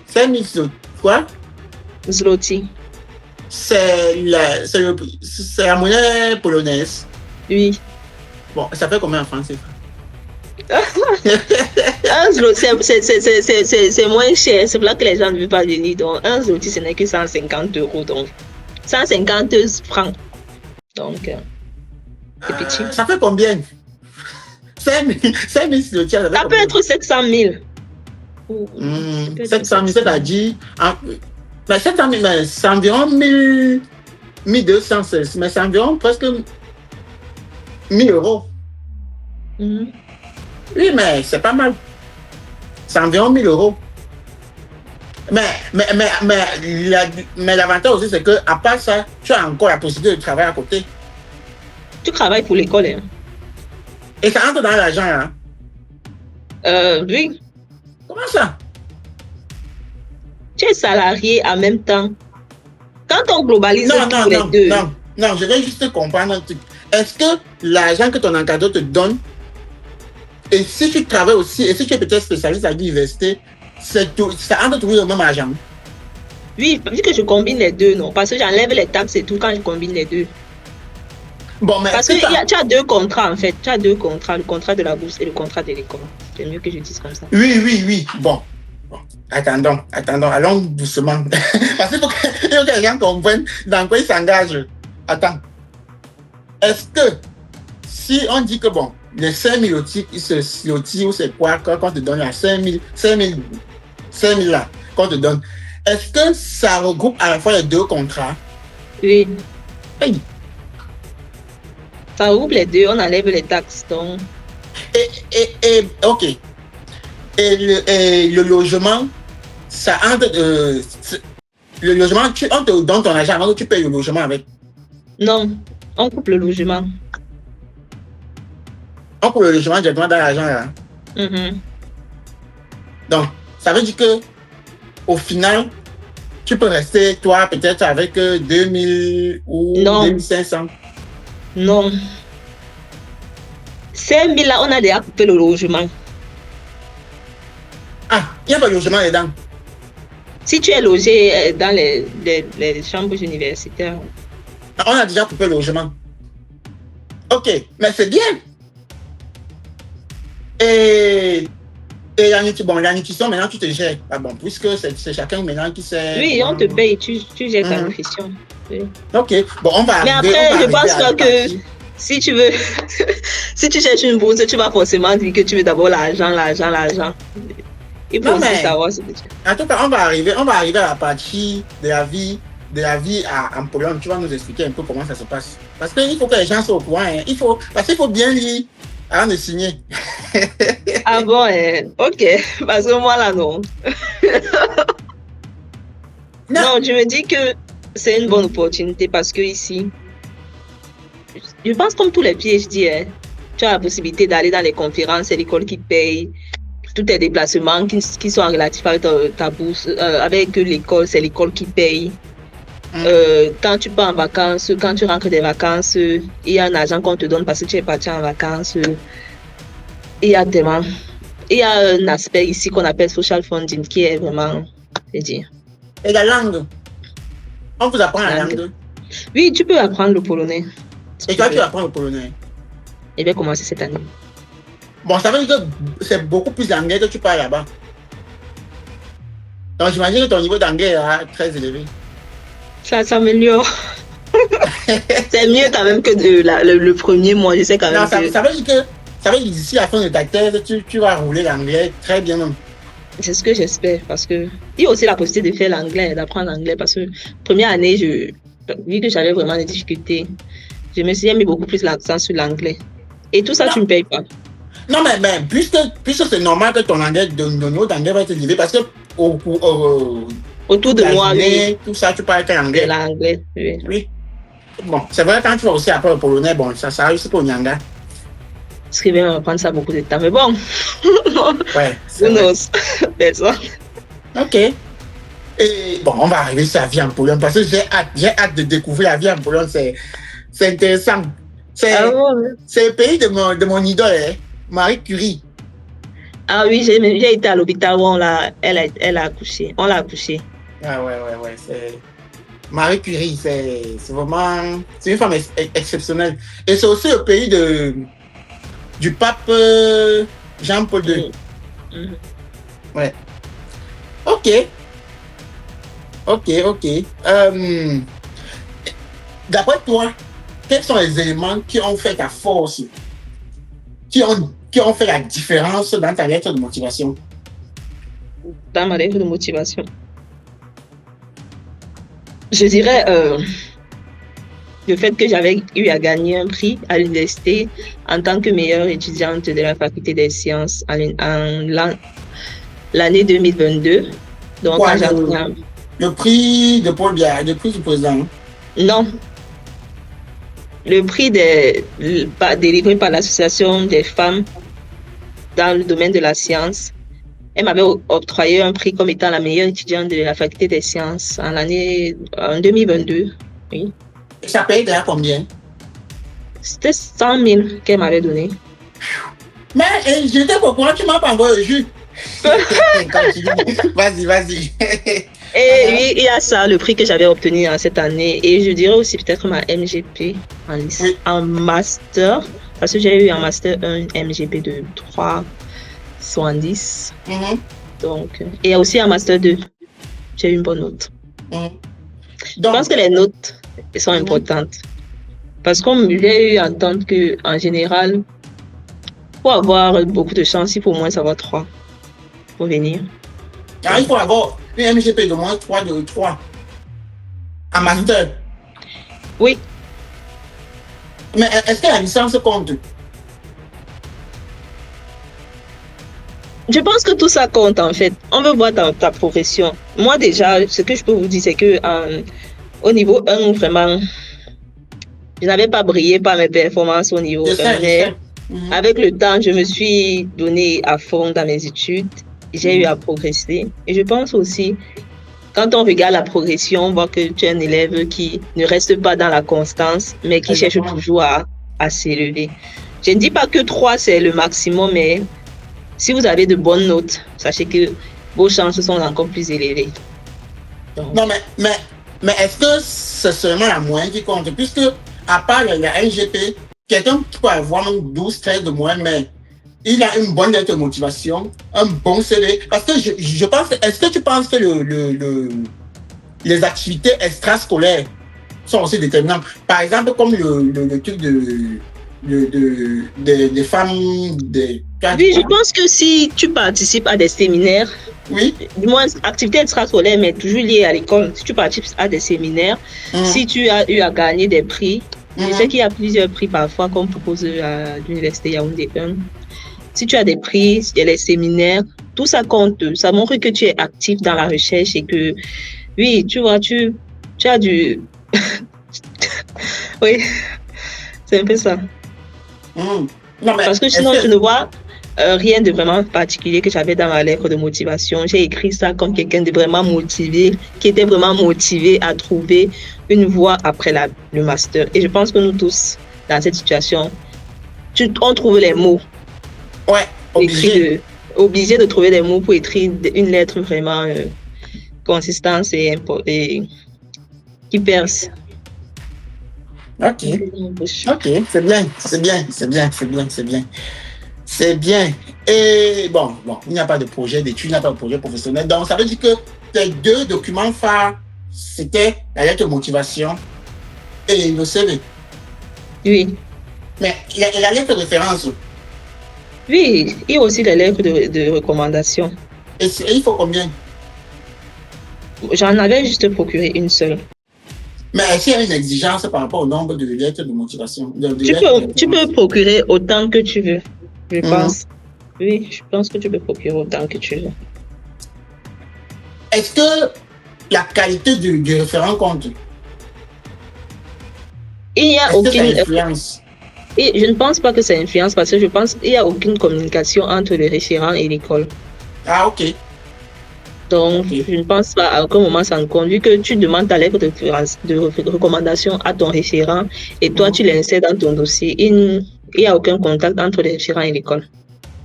5 000 zloty. Quoi? Zloty. C'est la monnaie polonaise. Oui. Bon, ça fait combien en français? Un zloty, c'est moins cher. C'est pour là que les gens ne veulent pas venir. Donc, un zloty, ce n'est que 150 €. Donc, 150 francs. Donc, c'est petit. Ça fait combien? 5 000 zloty. Ça peut être 700 000. 700 000, c'est-à-dire... Mais 700 000, c'est environ 1200, mais c'est environ presque 1 000 €. Oui, mais c'est pas mal. C'est environ 1 000 €. Mais l'avantage aussi, c'est qu'à part ça, tu as encore la possibilité de travailler à côté. Tu travailles pour l'école, hein? Et ça entre dans l'argent, hein? Oui. Comment ça? Tu es salarié en même temps. Quand on globalise les deux... Non, je vais juste comprendre un truc. Est-ce que l'argent que ton encadreur te donne, et si tu travailles aussi, et si tu es peut-être spécialiste à l'université, ça entre toujours le même argent? Oui, vu que je combine les deux, non. Parce que j'enlève les taxes et tout quand je combine les deux. Bon, mais parce que tu as 2 contrats, en fait. Tu as 2 contrats, le contrat de la bourse et le contrat de l'école. C'est mieux que je dise comme ça. Oui. Bon. Attendons, allons doucement. Parce qu'il faut que les gens comprennent dans quoi ils s'engagent. Attends. Est-ce que si on dit que bon, les 5 000 lotis ou c'est quoi, quand on te donne la 5 000 là, qu'on te donne, est-ce que ça regroupe à la fois les 2 contrats? Oui. Hey. Ça regroupe les 2, on enlève les taxes. Donc... Ok. Et le logement, ça entre. Le logement, on te donne ton argent avant que tu payes le logement avec. Non, on coupe le logement. On coupe le logement directement dans l'argent là. Mm-hmm. Donc, Ça veut dire que au final, tu peux rester, toi, peut-être avec 2000 ou Non. 2500. Non. 5000 là, on a déjà coupé le logement. Ah, il n'y a pas de logement dedans. Si tu es logé dans les chambres universitaires. On a déjà coupé le logement. Ok, mais c'est bien. Et la nutrition, maintenant, tu te gères. Ah bon, puisque c'est chacun maintenant qui sait. Oui, on te paye, tu gères ta nutrition. Oui. Ok, bon, on va mais arriver. Mais après, je pense pas que si tu veux, si tu cherches une bourse, tu vas forcément dire que tu veux d'abord l'argent. Il faut aussi savoir ce que tu veux. En tout cas, on va arriver à la partie de la vie en Pologne. Tu vas nous expliquer un peu comment ça se passe. Parce qu'il faut que les gens soient au courant. Hein. Parce qu'il faut bien lire avant de signer. Ah bon, ok. Parce que moi, là, non. Non, je me dis que c'est une bonne opportunité parce que ici, je pense comme tous les PhD, tu as la possibilité d'aller dans les conférences, c'est l'école qui paye. Tous tes déplacements qui sont relatifs avec ta bourse, avec l'école, c'est l'école qui paye. Quand tu pars en vacances, quand tu rentres des vacances, il y a un argent qu'on te donne parce que tu es parti en vacances. Il y a un aspect ici qu'on appelle social funding qui est vraiment, c'est dire. Et la langue? On vous apprend la langue? Oui, tu peux apprendre le polonais. Et toi, tu apprends le polonais? Je vais commencer cette année. Bon, ça veut dire que c'est beaucoup plus d'anglais que tu parles là-bas. Donc, j'imagine que ton niveau d'anglais est très élevé. Ça s'améliore. C'est mieux quand même que le premier mois. Je sais quand même. Non, ça veut dire que d'ici la fin de ta thèse, tu vas rouler l'anglais très bien même. C'est ce que j'espère parce que il y a aussi la possibilité de faire l'anglais, d'apprendre l'anglais parce que première année, vu que j'avais vraiment des difficultés, je me suis mis beaucoup plus l'accent sur l'anglais. Et tout ça, tu ne payes pas. Non, mais puisque c'est normal que ton anglais, ton niveau d'anglais va être élevé parce que autour de moi, oui. Tout ça, tu parles l'anglais. L'anglais, oui. Oui. Bon, c'est vrai, quand tu vas aussi apprendre le polonais, bon, ça arrive aussi pour Nyanga. Ce qui va me prendre ça beaucoup de temps, mais bon. Ouais. Who knows? Personne. Ok. Et bon, on va arriver sur la vie en Pologne parce que j'ai hâte de découvrir la vie en Pologne. C'est intéressant. C'est le pays de mon idole, hein, Marie Curie. Ah oui, j'ai été à l'hôpital où elle a accouché. On l'a accouché. Ah ouais. C'est Marie Curie, c'est vraiment... C'est une femme exceptionnelle. Et c'est aussi le pays du pape Jean-Paul II. Ouais. Ok. D'après toi, quels sont les éléments qui ont fait ta force, qui ont fait la différence dans ta lettre de motivation? Dans ma lettre de motivation, je dirais le fait que j'avais eu à gagner un prix à l'université en tant que meilleure étudiante de la faculté des sciences en l'année 2022. Donc, quoi, le prix de Paul Biya, le prix du président? Non. Le prix délivré par l'Association des femmes dans le domaine de la science. Elle m'avait octroyé un prix comme étant la meilleure étudiante de la faculté des sciences en 2022. Oui. Et ça paye déjà combien? C'était 100 000 qu'elle m'avait donné. Mais j'étais au courant, tu m'as pas envoyé le jus. Vas-y. Et oui, il y a ça, le prix que j'avais obtenu en cette année. Et je dirais aussi peut-être ma MGP en master. Parce que j'ai eu en master un MGP de 3,70. Donc, et aussi en master 2, j'ai eu une bonne note. Je pense que les notes sont importantes. Parce qu'on j'ai eu à entendre qu'en général, pour avoir beaucoup de chance, il faut au moins savoir 3 pour venir. Ah, il faut avoir une MGP de moins 3 en master. Oui. Mais est-ce que la licence compte? Je pense que tout ça compte en fait. On veut voir ta profession. Moi déjà, ce que je peux vous dire, c'est que au niveau 1, vraiment, je n'avais pas brillé par mes performances au niveau 1. Avec le temps, je me suis donné à fond dans mes études j'ai eu à progresser. Et je pense aussi, quand on regarde la progression, on voit que tu es un élève qui ne reste pas dans la constance, mais qui cherche toujours à s'élever. Je ne dis pas que 3, c'est le maximum, mais si vous avez de bonnes notes, sachez que vos chances sont encore plus élevées. Donc... Non, mais est-ce que c'est seulement la moyenne qui compte? Puisque, à part la NGP, quelqu'un peut avoir 12, 13 de moyenne, mais il a une bonne lettre de motivation, un bon CV. Parce que je pense, est-ce que tu penses que les activités extrascolaires sont aussi déterminantes? Par exemple, comme le truc des femmes... Oui, je pense que si tu participes à des séminaires, oui, du moins activités extrascolaires, mais toujours liées à l'école, si tu participes à des séminaires, si tu as eu à gagner des prix, je sais qu'il y a plusieurs prix parfois qu'on propose à l'Université Yaoundé 1. Si tu as des prix, il y a les séminaires, tout ça compte. Ça montre que tu es actif dans la recherche et que, oui, tu vois, tu as du... oui, c'est un peu ça. Non, mais parce que sinon, je ne vois rien de vraiment particulier que j'avais dans ma lettre de motivation. J'ai écrit ça comme quelqu'un de vraiment motivé, qui était vraiment motivé à trouver une voie après le master. Et je pense que nous tous, dans cette situation, on trouve les mots. Ouais, obligé de trouver des mots pour écrire une lettre vraiment consistante et qui perce. Ok, c'est bien. Et bon, il n'y a pas de projet d'études, il n'y a pas de projet professionnel. Donc, ça veut dire que tes 2 documents phares, c'était la lettre de motivation et le CV. Oui. Mais la lettre de référence. Oui, il y a aussi les lettres de recommandation. Et il faut combien? J'en avais juste procuré une seule. Mais est-ce qu'il y a une exigence par rapport au nombre de lettres de motivation? Tu peux procurer autant que tu veux, je pense. Oui, je pense que tu peux procurer autant que tu veux. Est-ce que la qualité du référent compte? Il n'y a aucune influence. Et je ne pense pas que ça influence parce que je pense qu'il n'y a aucune communication entre le référent et l'école. Ah, ok. Donc, je ne pense pas à aucun moment ça ne compte. Vu que tu demandes ta lettre de recommandation à ton référent et toi, tu l'insères dans ton dossier. Il n'y a aucun contact entre le référent et l'école.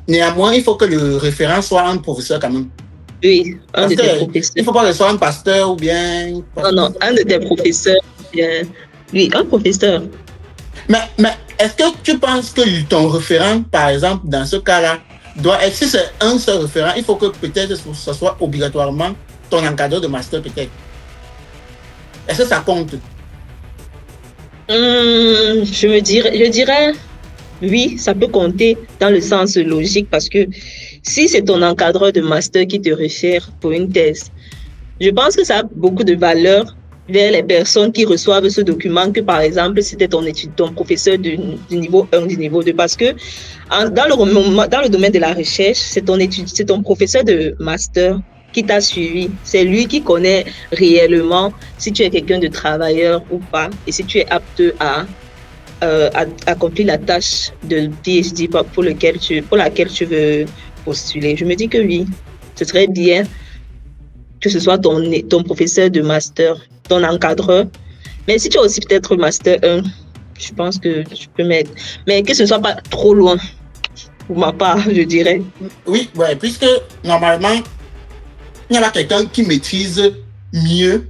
Néanmoins, il faut que le référent soit un professeur quand même. Oui, un de tes professeurs. Il ne faut pas que ce soit un pasteur ou bien... Non, un de tes professeurs. Oui, un professeur. Mais est-ce que tu penses que ton référent, par exemple, dans ce cas-là, doit être, si c'est un seul référent, il faut que peut-être ce soit obligatoirement ton encadreur de master peut-être. Est-ce que ça compte? Je dirais oui, ça peut compter dans le sens logique parce que si c'est ton encadreur de master qui te réfère pour une thèse, je pense que ça a beaucoup de valeur vers les personnes qui reçoivent ce document que, par exemple, c'était ton professeur du niveau 1, du niveau 2. Parce que dans le domaine de la recherche, c'est ton professeur de master qui t'a suivi. C'est lui qui connaît réellement si tu es quelqu'un de travailleur ou pas et si tu es apte à accomplir la tâche de PhD pour laquelle tu veux postuler. Je me dis que oui, ce serait bien que ce soit ton professeur de master, ton encadreur. Mais si tu as aussi peut-être master 1, je pense que tu peux mettre. Mais que ce ne soit pas trop loin, pour ma part, je dirais. Oui, ouais, puisque normalement, il y a quelqu'un qui maîtrise mieux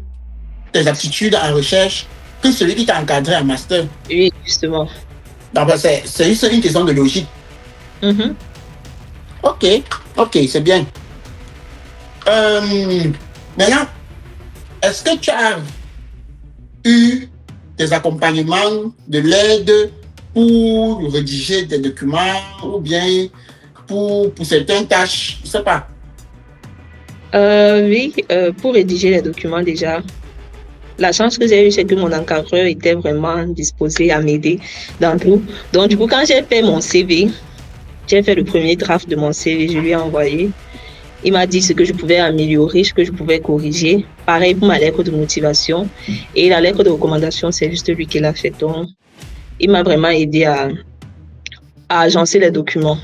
tes aptitudes en recherche que celui qui t'a encadré en master. Oui, justement. Donc, c'est juste une question de logique. Ok, c'est bien. Maintenant, est-ce que tu as eu des accompagnements, de l'aide pour rédiger des documents ou bien pour certaines tâches? Je ne sais pas. Oui, pour rédiger les documents déjà. La chance que j'ai eue, c'est que mon encadreur était vraiment disposé à m'aider dans tout. Donc, du coup, quand j'ai fait mon CV, j'ai fait le premier draft de mon CV, je lui ai envoyé. Il m'a dit ce que je pouvais améliorer, ce que je pouvais corriger. Pareil pour ma lettre de motivation. Et la lettre de recommandation, c'est juste lui qui l'a fait. Donc, il m'a vraiment aidé à agencer les documents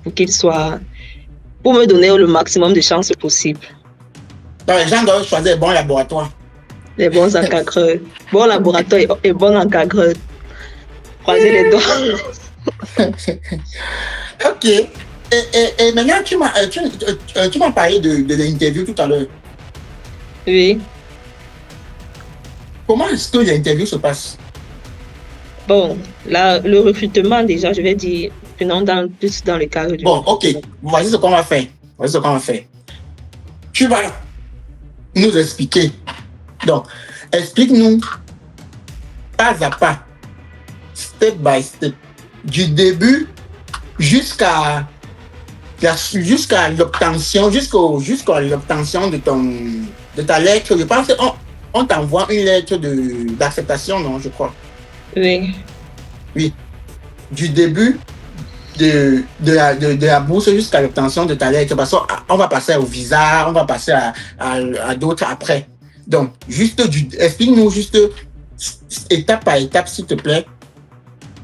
pour qu'ils soient pour me donner le maximum de chances possibles. Donc, les gens doivent choisir les bons laboratoires. Les bons encadreurs. Bon laboratoire et bon encadreur. Croisez les doigts. Ok. Et maintenant, tu m'as parlé de l'interview tout à l'heure. Oui. Comment est-ce que l'interview se passe? Bon, là, le recrutement, déjà, je vais dire, plus dans le cadre du... Bon, ok. Voici ce qu'on va faire. Tu vas nous expliquer. Donc, explique-nous pas à pas, step by step, du début jusqu'à l'obtention, jusqu'à l'obtention de ta lettre. Je pense qu'on t'envoie une lettre d'acceptation, non, je crois. Oui. Oui. Du début de la bourse jusqu'à l'obtention de ta lettre. Parce qu'on va passer au visa, on va passer à d'autres après. Donc, explique-nous juste étape par étape, s'il te plaît,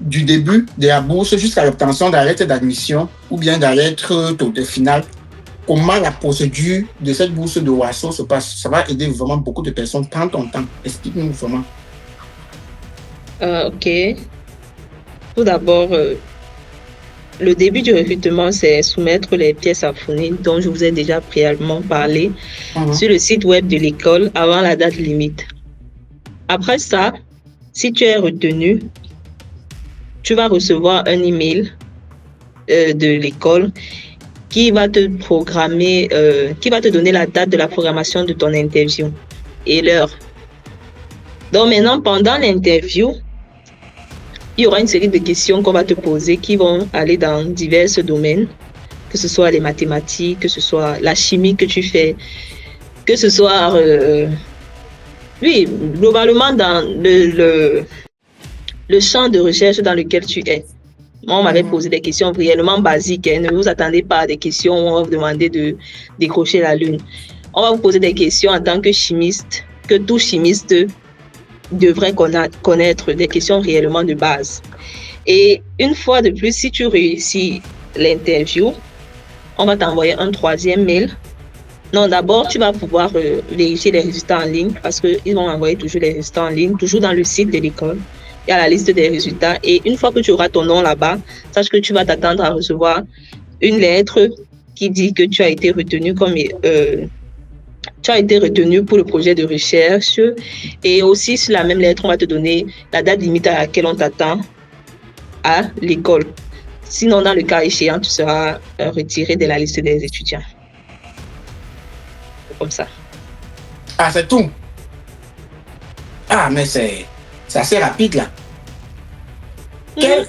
du début de la bourse jusqu'à l'obtention de la lettre d'admission ou bien de la lettre de finale. Comment la procédure de cette bourse de WASO se passe. Ça va aider vraiment beaucoup de personnes. Prends ton temps. Explique-nous vraiment. Ok. Tout d'abord, le début du recrutement, c'est soumettre les pièces à fournir dont je vous ai déjà préalablement parlé sur le site web de l'école avant la date limite. Après ça, si tu es retenu, tu vas recevoir un email de l'école qui va te programmer, qui va te donner la date de la programmation de ton interview et l'heure. Donc maintenant, pendant l'interview, il y aura une série de questions qu'on va te poser qui vont aller dans divers domaines, que ce soit les mathématiques, que ce soit la chimie que tu fais, que ce soit, oui, globalement dans le champ de recherche dans lequel tu es. Moi, on m'avait posé des questions réellement basiques. Hein. Ne vous attendez pas à des questions où on va vous demander de décrocher la lune. On va vous poser des questions en tant que chimiste, que tout chimiste devrait connaître, des questions réellement de base. Et une fois de plus, si tu réussis l'interview, on va t'envoyer un troisième mail. Non, d'abord, tu vas pouvoir vérifier les résultats en ligne parce qu'ils vont envoyer toujours les résultats en ligne, toujours dans le site de l'école. Il y a la liste des résultats. Et une fois que tu auras ton nom là-bas, sache que tu vas t'attendre à recevoir une lettre qui dit que tu as été retenu pour le projet de recherche. Et aussi, sur la même lettre, on va te donner la date limite à laquelle on t'attend à l'école. Sinon, dans le cas échéant, tu seras retiré de la liste des étudiants. Comme ça. Ah, c'est tout. Ah, mais c'est assez rapide, là. Quel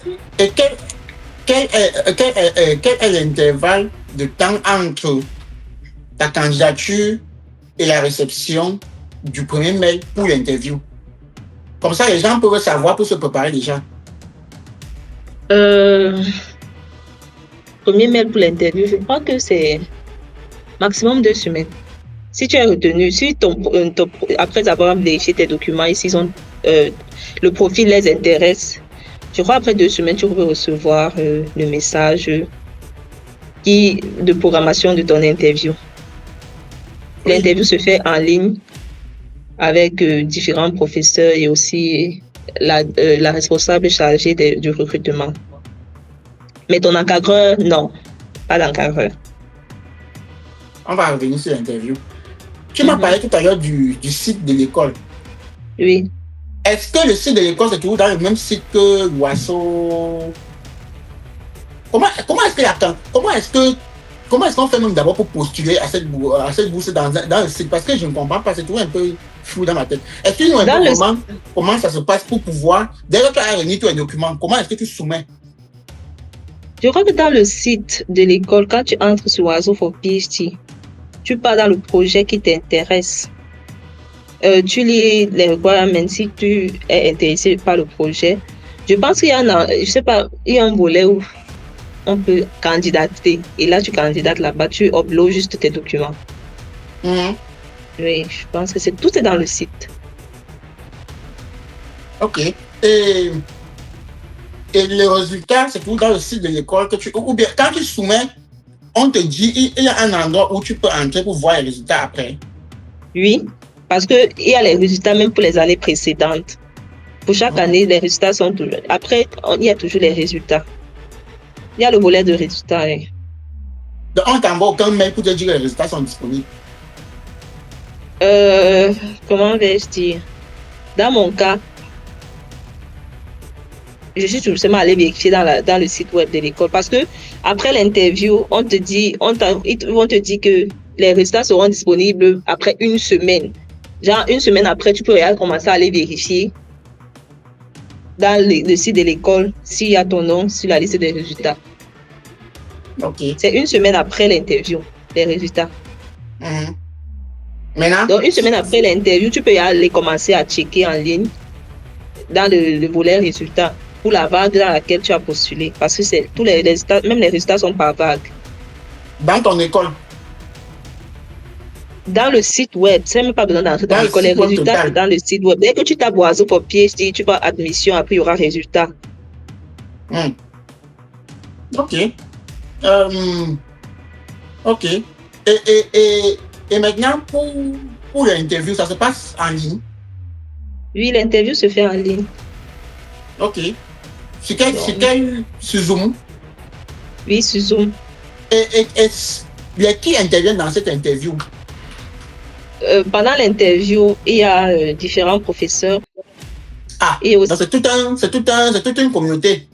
est l'intervalle de temps entre ta candidature et la réception du premier mail pour l'interview? Comme ça, les gens peuvent savoir pour se préparer déjà. Premier mail pour l'interview, je crois que c'est maximum 2 semaines. Si tu es retenu, si après avoir vérifié tes documents et si le profil les intéresse, je crois après 2 semaines, tu peux recevoir le message de programmation de ton interview. Oui. L'interview se fait en ligne avec différents professeurs et aussi la responsable chargée du recrutement. Mais ton encadreur, non, pas d'encadreur. On va revenir sur l'interview. Tu m'as parlé tout à l'heure du site de l'école. Oui. Est-ce que le site de l'école, c'est toujours dans le même site que WASO? Comment est-ce qu'on fait même d'abord pour postuler à cette bourse dans le site? Parce que je ne comprends pas, c'est toujours un peu flou dans ma tête. Explique-nous un peu comment ça se passe pour pouvoir, dès que tu as réuni tous les documents, comment est-ce que tu soumets? Je crois que dans le site de l'école, quand tu entres sur WASO for PhD, tu pars dans le projet qui t'intéresse. Tu lis les requirements si tu es intéressé par le projet. Je pense qu'il y a un volet où on peut candidater. Et là, tu candidates là-bas, tu uploads juste tes documents. Oui, je pense que tout est dans le site. Ok. Et le résultat, c'est tout dans le site de l'école ou bien quand tu soumets on te dit, il y a un endroit où tu peux entrer pour voir les résultats après. Oui, parce qu'il y a les résultats même pour les années précédentes. Pour chaque année, les résultats sont toujours... Après, il y a toujours les résultats. Il y a le volet de résultats. Hein. Donc, on t'envoie aucun mail pour te dire que les résultats sont disponibles. Comment vais-je dire? Dans mon cas, je suis tout simplement allée vérifier dans le site web de l'école parce que après l'interview, ils vont te dire que les résultats seront disponibles après une semaine. Genre, une semaine après, tu peux commencer à aller vérifier dans le site de l'école s'il y a ton nom sur la liste des résultats. Ok. C'est une semaine après l'interview, les résultats. Maintenant? Donc, une semaine après l'interview, tu peux aller commencer à checker en ligne dans le volet résultats pour la vague dans laquelle tu as postulé. Parce que c'est tous les résultats, même les résultats sont par vague. Dans ton école? Dans le site web, c'est même pas besoin d'entrer dans l'école. Les résultats, c'est dans le site web. Dès que tu tapes oiseau pour PhD, tu vas admission, après il y aura résultat. Ok. Ok. Et maintenant, pour l'interview, ça se passe en ligne? Oui, l'interview se fait en ligne. Ok. Sur Zoom? Oui, sur Zoom. Et il y a qui intervient dans cette interview? Pendant l'interview, il y a différents professeurs. Ah, et aussi... c'est toute une communauté.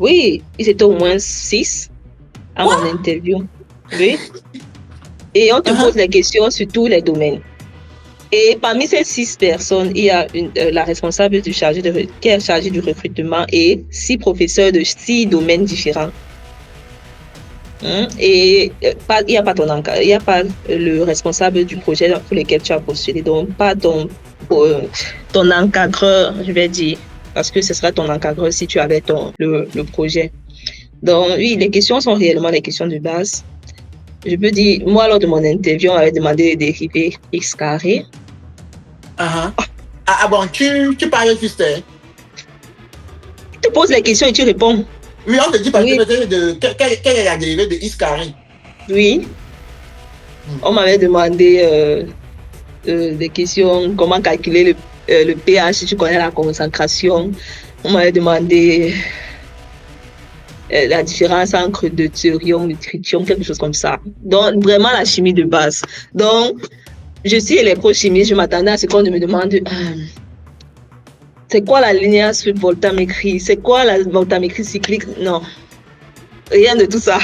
Oui, ils étaient au moins 6 à mon interview. Oui. Et on te pose les questions sur tous les domaines. Et parmi ces 6 personnes, il y a la responsable qui est chargée du recrutement et 6 professeurs de 6 domaines différents. Et il n'y a pas le responsable du projet pour lequel tu as postulé, donc pas ton encadreur, je vais dire, parce que ce sera ton encadreur si tu avais le projet. Donc oui, les questions sont réellement les questions de base. Je peux dire, moi lors de mon interview, on m'avait demandé de dériver x carré. Ah bon, tu parles juste. Tu te poses les questions et tu réponds. Oui, on te dit quelle est la dérivée de x carré? Oui. On m'avait demandé des questions, comment calculer le pH, si tu connais la concentration. On m'avait demandé la différence entre deutérium et tritium, quelque chose comme ça. Donc, vraiment la chimie de base. Donc, je suis électrochimiste, je m'attendais à ce qu'on me demande c'est quoi la linéaire sur voltammétrie, c'est quoi la voltammétrie cyclique. Non, rien de tout ça.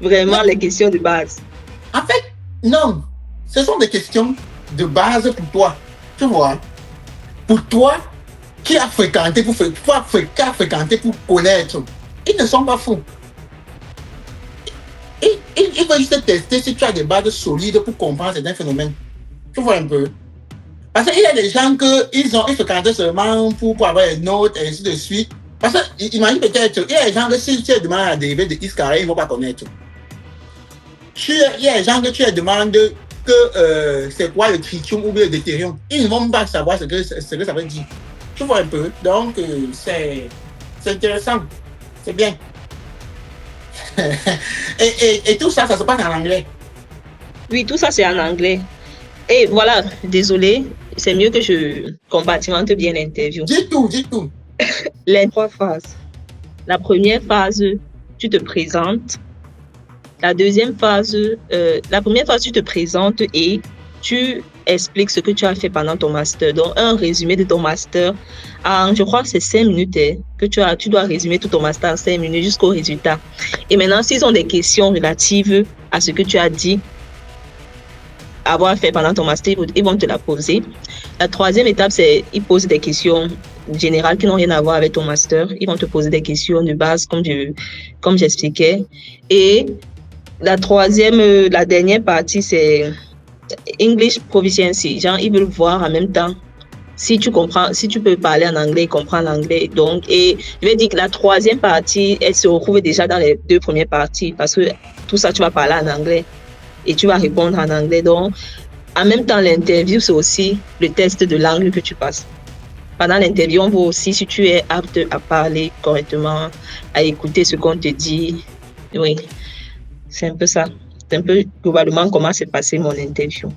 Vraiment les questions de base. En fait, non, ce sont des questions de base pour toi, tu vois. Pour toi, qui a fréquenté pour connaître, ils ne sont pas fous. Ils veulent juste tester si tu as des bases solides pour comprendre certains phénomènes. Tu vois un peu. Parce qu'il y a des gens ils fréquentent seulement pour avoir les notes et ainsi de suite. Parce que, imagine peut-être, il y a des gens que si tu leur demandes la dérivée de x carré, ils ne vont pas connaître. Il y a des gens que tu leur demandes que c'est quoi le tritium ou le deutérium, ils ne vont pas savoir ce que ça veut dire. Tu vois un peu. Donc, c'est intéressant. C'est bien. et tout ça, ça se passe en anglais? Oui, tout ça, c'est en anglais. Et voilà, désolé, c'est mieux que je compartimente bien l'interview. Dis tout. Les 3 phases. La première phase, tu te présentes. La deuxième phase, la première phase, tu te présentes et tu expliques ce que tu as fait pendant ton master. Donc, un résumé de ton master. Je crois que c'est 5 minutes que tu dois résumer tout ton master en 5 minutes jusqu'au résultat. Et maintenant, s'ils ont des questions relatives à ce que tu as dit, avoir fait pendant ton master, ils vont te la poser. La troisième étape, c'est ils posent des questions générales qui n'ont rien à voir avec ton master. Ils vont te poser des questions de base, comme j'expliquais. Et la dernière partie, c'est English Proficiency. Genre, ils veulent voir en même temps si tu comprends, si tu peux parler en anglais, comprendre l'anglais. Donc, et je vais dire que la troisième partie, elle se retrouve déjà dans les 2 premières parties parce que tout ça, tu vas parler en anglais. Et tu vas répondre en anglais. Donc, en même temps, l'interview, c'est aussi le test de langue que tu passes. Pendant l'interview, on voit aussi si tu es apte à parler correctement, à écouter ce qu'on te dit. Oui. C'est un peu ça. C'est un peu globalement comment s'est passé mon interview.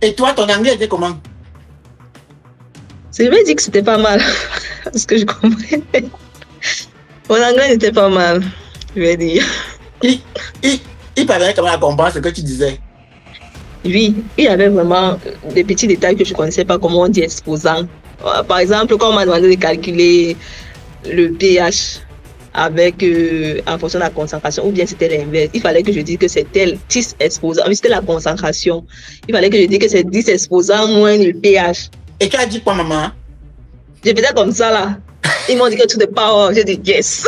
Et toi, ton anglais était comment? Je vais dire que c'était pas mal. Parce que je comprenais. Mon anglais n'était pas mal, je vais dire. Il parlait comment à comprendre ce que tu disais. Oui, il y avait vraiment des petits détails que je ne connaissais pas, comment on dit exposant. Par exemple, quand on m'a demandé de calculer le pH avec en fonction de la concentration, ou bien c'était l'inverse. Il fallait que je dise que c'était 10 exposants, c'était la concentration. Il fallait que je dise que c'est 10 exposants moins le pH. Et tu as dit quoi, maman? Je faisais comme ça là. Ils m'ont dit que to the power. J'ai dit yes.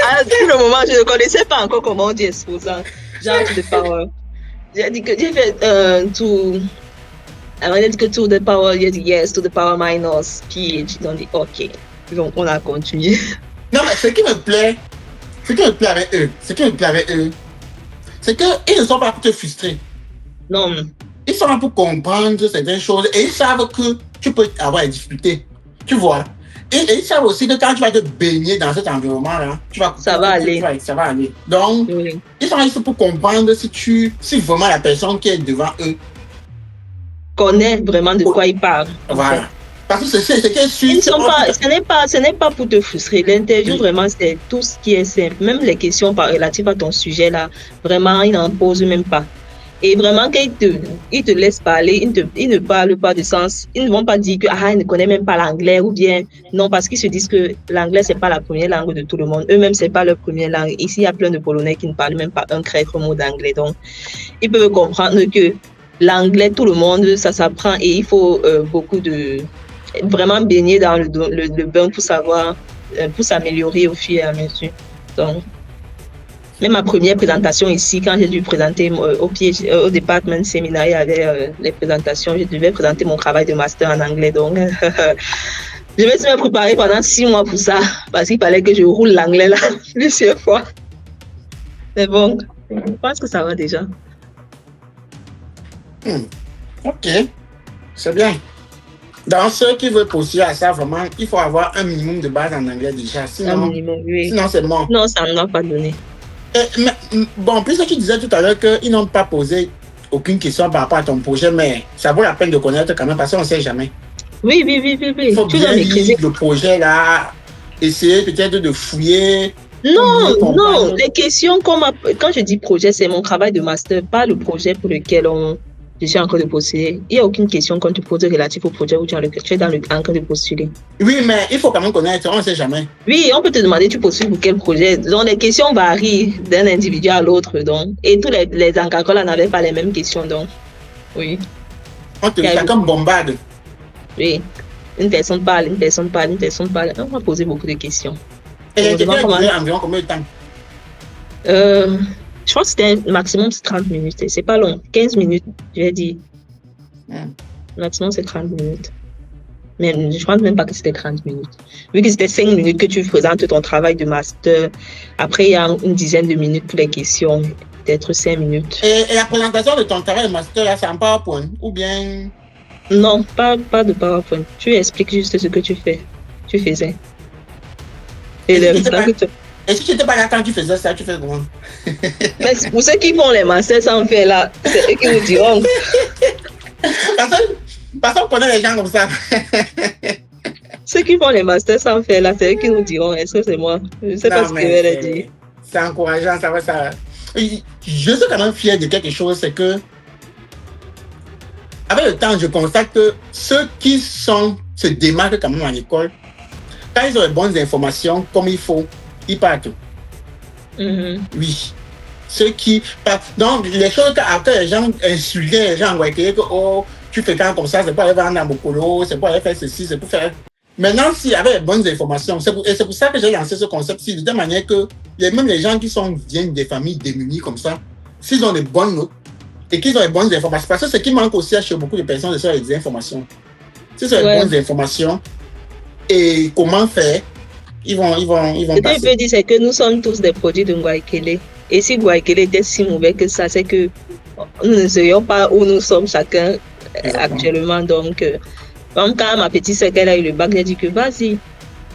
À ce moment, je ne connaissais pas encore comment on dit exposant. Genre to the power. J'ai dit que j'ai fait to. Alors, il a dit que to the power, j'ai dit yes, to the power minus pH. Ils ont dit ok. Donc, on a continué. Non, mais ce qui me plaît avec eux, c'est qu'ils ne sont pas pour te frustrer. Non. Ils sont là pour comprendre certaines choses et ils savent que tu peux avoir des difficultés. Tu vois? Et ils savent aussi que quand tu vas te baigner dans cet environnement-là, ça va aller. Ça va aller. Donc, oui. Ils sont là pour comprendre si vraiment la personne qui est devant eux connaît vraiment de quoi il parle. Voilà. Parce que c'est ce qui est sûr. Ce n'est pas pour te frustrer. L'interview, oui. Vraiment, c'est tout ce qui est simple. Même les questions relatives à ton sujet, là, vraiment, ils n'en posent même pas. Et vraiment, quand ils te laissent parler, ils ne parlent pas de sens. Ils ne vont pas dire qu'ils ne connaissent même pas l'anglais ou bien non, parce qu'ils se disent que l'anglais, c'est pas la première langue de tout le monde. Eux-mêmes, c'est pas leur première langue. Ici, il y a plein de Polonais qui ne parlent même pas un crève mot d'anglais. Donc, ils peuvent comprendre que l'anglais, tout le monde, ça s'apprend et il faut vraiment baigner dans le bain pour savoir, pour s'améliorer au fur et à mesure. Donc, même ma première présentation ici, quand j'ai dû présenter au département séminaire, il y avait les présentations, je devais présenter mon travail de master en anglais. Donc, je me suis préparée pendant 6 mois pour ça, parce qu'il fallait que je roule l'anglais là plusieurs fois. Mais bon, je pense que ça va déjà. Ok, c'est bien. Dans ceux qui veulent postuler à ça, vraiment, il faut avoir un minimum de base en anglais déjà. Sinon, un minimum, oui. Sinon c'est mort. Non, ça ne m'a pas donné. Bon, puisque tu disais tout à l'heure qu'ils n'ont pas posé aucune question par rapport à ton projet, mais ça vaut la peine de connaître quand même parce qu'on ne sait jamais. Oui. Il faut bien lire le projet là, essayer peut-être de fouiller. Non, les questions, quand je dis projet, c'est mon travail de master, pas le projet pour lequel je suis en train de postuler. Il n'y a aucune question qu'on te pose relative au projet où tu es en train de postuler. Oui, mais il faut quand même connaître, on ne sait jamais. Oui, on peut te demander tu postules pour quel projet. Donc, les questions varient d'un individu à l'autre. Et tous les encacoles n'avaient pas les mêmes questions. Donc, oui. Chacun bombarde. Oui. Une personne parle. On va poser beaucoup de questions. Et tu as duré environ combien de temps? Je pense que c'était un maximum de 30 minutes. C'est pas long. 15 minutes, je vais dire. Maximum, c'est 30 minutes. Mais je ne pense même pas que c'était 30 minutes. Vu que c'était 5 minutes que tu présentes ton travail de master. Après, il y a une dizaine de minutes pour les questions. Peut-être 5 minutes. Et la présentation de ton travail de master, c'est en PowerPoint ou bien? Non, pas de PowerPoint. Tu expliques juste ce que tu faisais. Et si tu n'étais pas là quand tu faisais ça, tu fais comment? Mais pour ceux qui font les masters sans faire là, c'est eux qui nous diront. Parce qu'on connaît les gens comme ça. Ceux qui font les masters sans faire là, c'est eux qui nous diront. Est-ce que c'est moi? Je ne sais pas ce que je vais leur dire. C'est encourageant, ça va ça. Je suis quand même fier de quelque chose, c'est que avec le temps, je constate que ceux qui se démarquent quand même en école, quand ils ont les bonnes informations comme il faut, ils partent. Oui. Ceux qui partent. Donc, les choses qu'après les gens insultaient, les gens envoyaient que tu fais quand comme ça, c'est pas aller vendre un bocolo, c'est pas aller faire ceci, c'est pour faire. Maintenant, s'il y avait les bonnes informations, c'est pour ça que j'ai lancé ce concept-ci, de telle manière que même les gens qui viennent des familles démunies comme ça, s'ils ont des bonnes notes et qu'ils ont les bonnes informations, parce que ce qui manque aussi chez beaucoup de personnes, c'est les informations. Si c'est les bonnes informations et comment faire, ils vont Ce que je veux dire, c'est que nous sommes tous des produits de Ngouaikele. Et si Ngouaikele était si mauvais que ça, c'est que nous ne serions pas où nous sommes chacun actuellement. Donc, quand ma petite sœur, elle a eu le bac, j'ai dit que vas-y,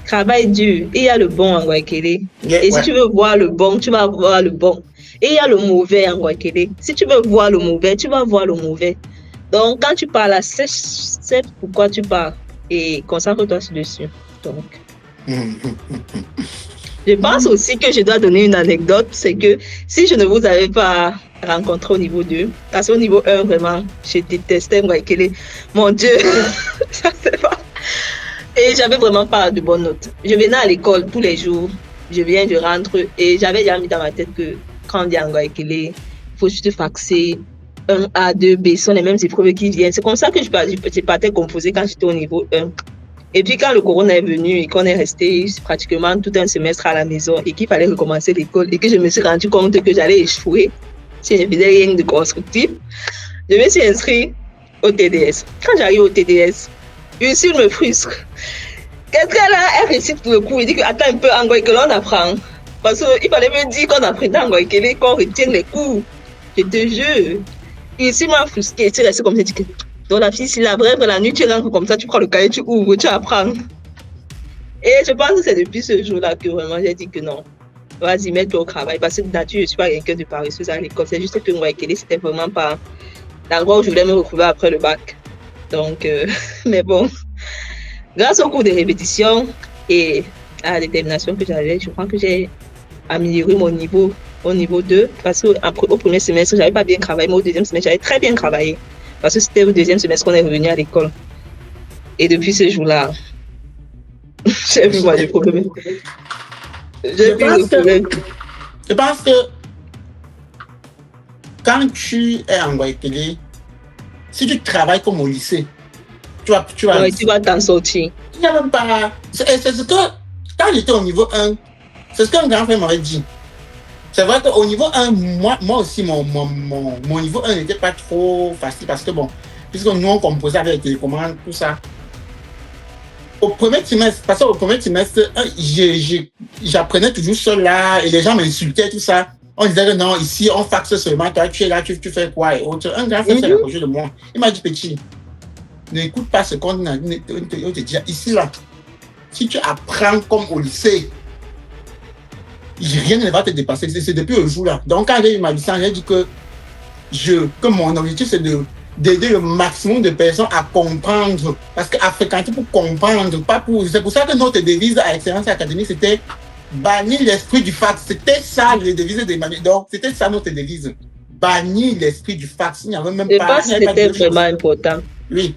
Travail dur. Il y a le bon en Guayaquil. Yeah, Et si tu veux voir le bon, tu vas voir le bon. Et il y a le mauvais en Guayaquil. Si tu veux voir le mauvais, tu vas voir le mauvais. Donc, quand tu parles, c'est pourquoi tu parles. Et concentre-toi dessus. Donc, je pense aussi que je dois donner une anecdote. C'est que si je ne vous avais pas rencontré au niveau 2, parce qu'au niveau 1, vraiment, je détestais Guayaquil. Mon Dieu, ça c'est pas. Et j'avais vraiment pas de bonnes notes. Je venais à l'école tous les jours. Je rentre. Et j'avais déjà mis dans ma tête que quand on vient en Guayaquil, il faut juste faxer 1A, 2B. Ce sont les mêmes épreuves qui viennent. C'est comme ça que je partais composer quand j'étais au niveau 1. Et puis quand le corona est venu et qu'on est resté pratiquement tout un semestre à la maison et qu'il fallait recommencer l'école et que je me suis rendu compte que j'allais échouer si je ne faisais rien de constructif, je me suis inscrite au TDS. Quand j'arrive au TDS, Ursule me frustre. Quelqu'un là, elle récite le cours, il dit que attends un peu, en Guayaquil, on apprend. Parce qu'il fallait me dire qu'on apprenait en Guayaquil, qu'on retienne les cours. Je te jure. Ursule m'a frustrée, tu restes comme ça, tu dis que donc la fille, si la brève, la nuit, tu rentres comme ça, tu prends le cahier, tu ouvres, tu apprends. Et je pense que c'est depuis ce jour-là que vraiment j'ai dit que non. Vas-y, mets-toi au travail. Parce que de nature, je ne suis pas quelqu'un de paresseuse à l'école. C'est juste que Guayaquil, c'était vraiment pas l'endroit où je voulais me retrouver après le bac. Donc, mais bon, grâce au cours de répétition et à la détermination que j'avais, je crois que j'ai amélioré mon niveau au niveau 2. Parce qu'au premier semestre, je n'avais pas bien travaillé, mais au deuxième semestre, j'avais très bien travaillé. Parce que c'était au deuxième semestre qu'on est revenu à l'école. Et depuis ce jour-là, j'ai vu moi le problème. Je pense que quand tu es en Guayaquil, si tu travailles comme au lycée, tu vas t'en sortir. Il n'y a même pas. C'est ce que, quand j'étais au niveau 1, c'est ce qu'un grand frère m'avait dit. C'est vrai qu'au niveau 1, moi aussi, mon niveau 1 n'était pas trop facile parce que bon, puisque nous on composait avec les télécommandes, tout ça. Au premier trimestre, parce qu'au premier trimestre, j'apprenais toujours seul là et les gens m'insultaient, tout ça. On disait que non, ici on faxe seulement, toi tu es là, tu fais quoi et autres. Un grand frère s'est approché de moi. Il m'a dit, petit, n'écoute pas ce qu'on te dit ici là. Si tu apprends comme au lycée, rien ne va te dépasser. C'est depuis le jour là. Donc quand j'ai eu ma licence, j'ai dit que mon objectif c'est d'aider le maximum de personnes à comprendre. Parce qu'à fréquenter pour comprendre, pas pour. C'est pour ça que notre devise à Excellence Académique, c'était bannir l'esprit du fax. C'était ça les devises des manuels. Donc c'était ça notre devise. Bannir l'esprit du fax. Il n'y avait même pas. Je pense que c'était vraiment important. Oui.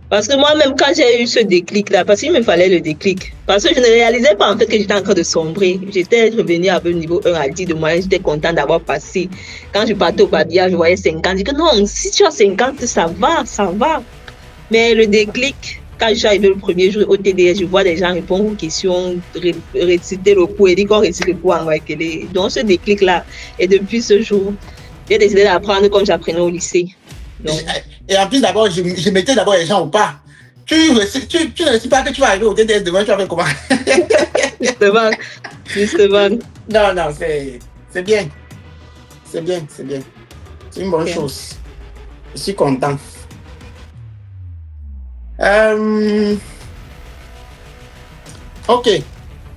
Parce que moi-même, quand j'ai eu ce déclic-là, parce qu'il me fallait le déclic, parce que je ne réalisais pas en fait que j'étais en train de sombrer. J'étais revenue à un niveau 1 à 10 de moyenne, j'étais contente d'avoir passé. Quand je partais au babillard, je voyais 50. Je dis que non, si tu as 50, ça va, ça va. Mais le déclic, quand je suis arrivée le premier jour au TDS, je vois des gens répondre aux questions, réciter le cours et dire qu'on récite le cours en Guayaquil. Donc ce déclic-là, et depuis ce jour, j'ai décidé d'apprendre comme j'apprenais au lycée. Donc, et en plus, d'abord, je mettais d'abord les gens au pas. Tu ne récites pas que tu vas arriver au TDS demain, tu vas faire comment? Justement. Non, c'est bien. C'est bien. C'est une bonne chose. Je suis content. Ok.